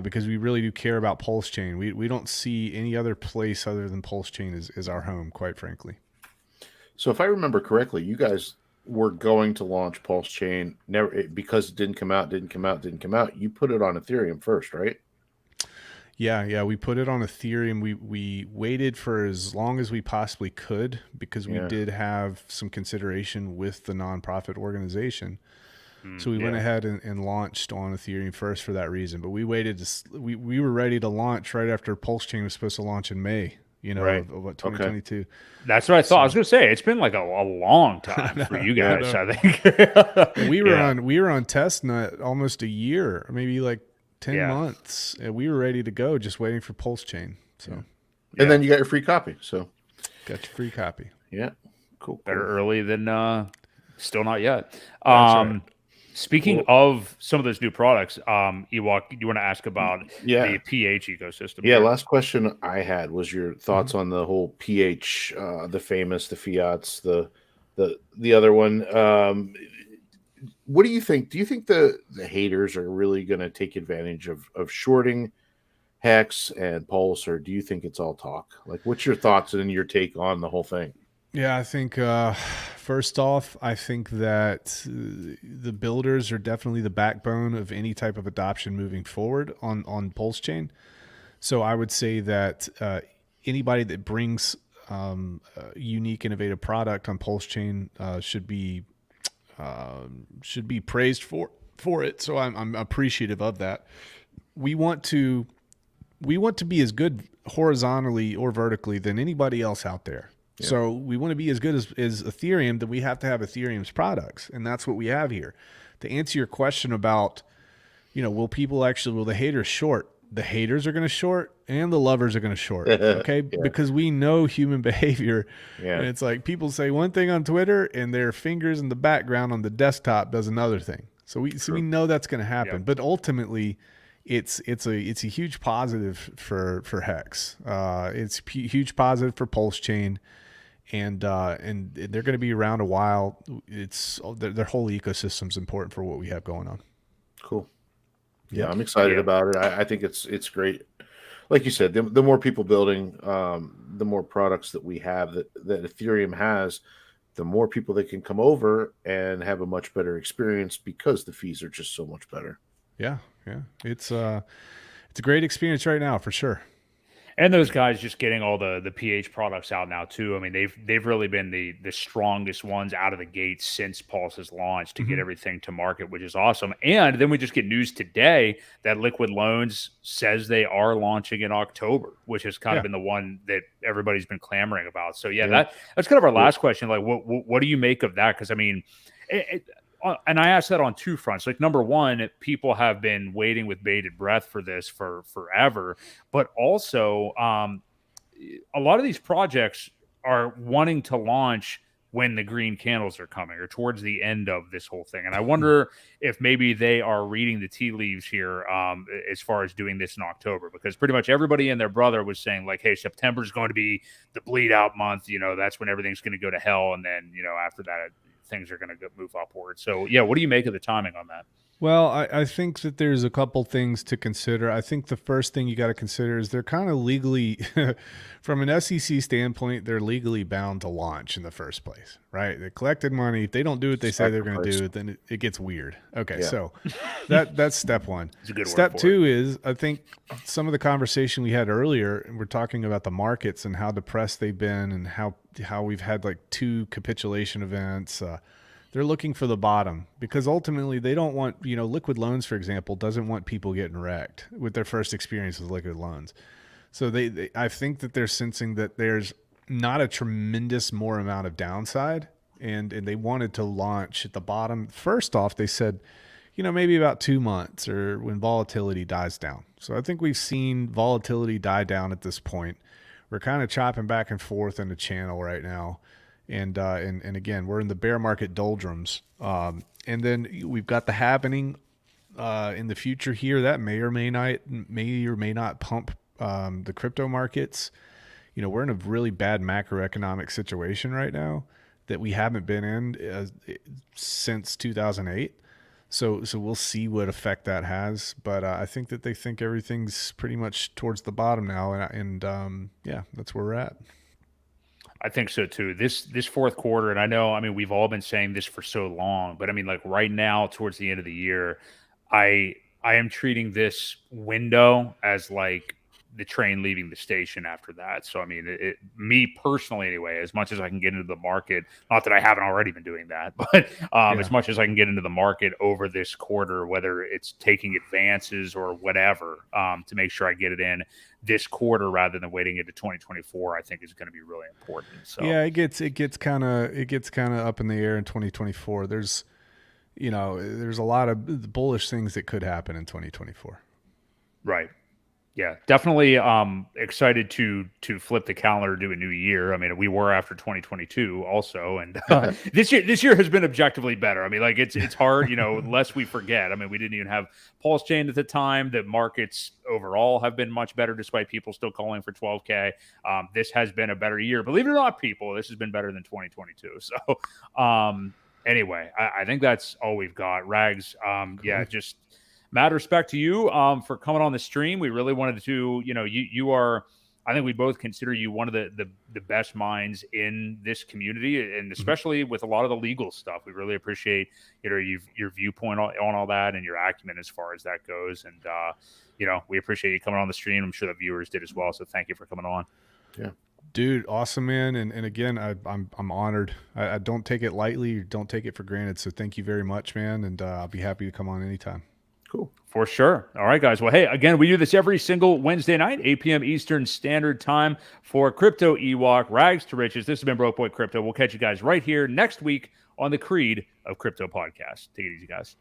because we really do care about PulseChain. We don't see any other place other than PulseChain as our home, quite frankly. So if I remember correctly, you guys were going to launch PulseChain because it didn't come out. You put it on Ethereum first, right? Yeah. We put it on Ethereum. We waited for as long as we possibly could because we did have some consideration with the nonprofit organization. So we went ahead and launched on Ethereum first for that reason. But we waited. We were ready to launch right after PulseChain was supposed to launch in May. Of what 2022. Okay. That's what I thought. So, I was going to say it's been like a long time for you guys. I think we were on testnet almost a year, maybe like 10 months. And we were ready to go, just waiting for PulseChain. So, and then you got your free copy. So, got your free copy. Yeah, cool. Better early than still not yet. Right. Speaking of some of those new products, Ewok, you want to ask about the PH ecosystem? Yeah, last question I had was your thoughts on the whole PH, the famous, the fiats, the other one. What do you think? Do you think the haters are really going to take advantage of shorting Hex and Pulse, or do you think it's all talk? Like, what's your thoughts and your take on the whole thing? Yeah, I think first off, I think that the builders are definitely the backbone of any type of adoption moving forward on PulseChain. So I would say that anybody that brings a unique, innovative product on PulseChain should be praised for it. So I'm appreciative of that. We want to be as good horizontally or vertically than anybody else out there. Yeah. So we want to be as good as Ethereum, that we have to have Ethereum's products. And that's what we have here. To answer your question about, will the haters short? The haters are going to short and the lovers are going to short. Okay. Because we know human behavior. Yeah. And it's like people say one thing on Twitter and their fingers in the background on the desktop does another thing. So we know that's going to happen. Yep. But ultimately, it's a huge positive for Hex. It's a huge positive for PulseChain. And they're going to be around a while. Their whole ecosystem is important for what we have going on. Cool. Yeah, I'm excited about it. I think it's great. like you said, the more people building, the more products that we have that Ethereum has, the more people that can come over and have a much better experience because the fees are just so much better. Yeah. It's a great experience right now for sure. And those guys just getting all the PH products out now too. I mean, they've really been the strongest ones out of the gate since Pulse's launch to get everything to market, which is awesome. And then we just get news today that Liquid Loans says they are launching in October, which has kind of been the one that everybody's been clamoring about. So that's kind of our last question. Like, what do you make of that? Because I mean, and I asked that on two fronts. Like, number one, people have been waiting with bated breath for this for forever, but also a lot of these projects are wanting to launch when the green candles are coming or towards the end of this whole thing. And I wonder if maybe they are reading the tea leaves here as far as doing this in October, because pretty much everybody and their brother was saying like, hey, September is going to be the bleed out month. You know, that's when everything's going to go to hell. And then, you know, after that, things are going to move upward. So, yeah, what do you make of the timing on that? Well, I think that there's a couple things to consider. I think the first thing you got to consider is they're kind of legally, from an SEC standpoint, they're legally bound to launch in the first place, right? They collected money. If they don't do what they say they're going to do, then it gets weird. Okay, so that's step one. Step two is, I think some of the conversation we had earlier, and we're talking about the markets and how depressed they've been and how we've had like 2 capitulation events. They're looking for the bottom because ultimately they don't want, you know, Liquid Loans, for example, doesn't want people getting wrecked with their first experience with Liquid Loans. So I think that they're sensing that there's not a tremendous more amount of downside, and they wanted to launch at the bottom. First off, they said, you know, maybe about 2 months or when volatility dies down. So I think we've seen volatility die down at this point. We're kind of chopping back and forth in the channel right now. And again, we're in the bear market doldrums. And then we've got the happening in the future here that may or may not pump the crypto markets. You know, we're in a really bad macroeconomic situation right now that we haven't been in since 2008. So we'll see what effect that has. But I think that they think everything's pretty much towards the bottom now. And yeah, that's where we're at. I think so too. This fourth quarter, and I know, I mean, we've all been saying this for so long, but I mean, like right now, towards the end of the year, I am treating this window as like the train leaving the station after that. So, I mean, me personally, anyway, as much as I can get into the market, not that I haven't already been doing that, but as much as I can get into the market over this quarter, whether it's taking advances or whatever, to make sure I get it in this quarter rather than waiting into 2024, I think is going to be really important. So yeah, it gets kind of up in the air in 2024. There's a lot of bullish things that could happen in 2024. Right. Yeah, definitely excited to flip the calendar to a new year. I mean, we were after 2022 also, and this year has been objectively better. I mean, like it's hard, you know, lest we forget. I mean, we didn't even have PulseChain at the time. The markets overall have been much better despite people still calling for 12K. This has been a better year. Believe it or not, people, this has been better than 2022. So anyway, I think that's all we've got. Rags, cool. Yeah, just mad respect to you for coming on the stream. We really wanted to, you know, you are, I think we both consider you one of the best minds in this community, and especially with a lot of the legal stuff. We really appreciate, you know, your viewpoint on all that and your acumen as far as that goes. And, you know, we appreciate you coming on the stream. I'm sure the viewers did as well. So thank you for coming on. Yeah. Dude, awesome, man. And again, I'm honored. I don't take it lightly. Don't take it for granted. So thank you very much, man. And I'll be happy to come on anytime. Cool. For sure. All right, guys. Well, hey, again, we do this every single Wednesday night, 8 p.m. Eastern Standard Time for Crypto Ewok, Rags to Riches. This has been Boi Crypto. We'll catch you guys right here next week on the Creed of Crypto podcast. Take it easy, guys.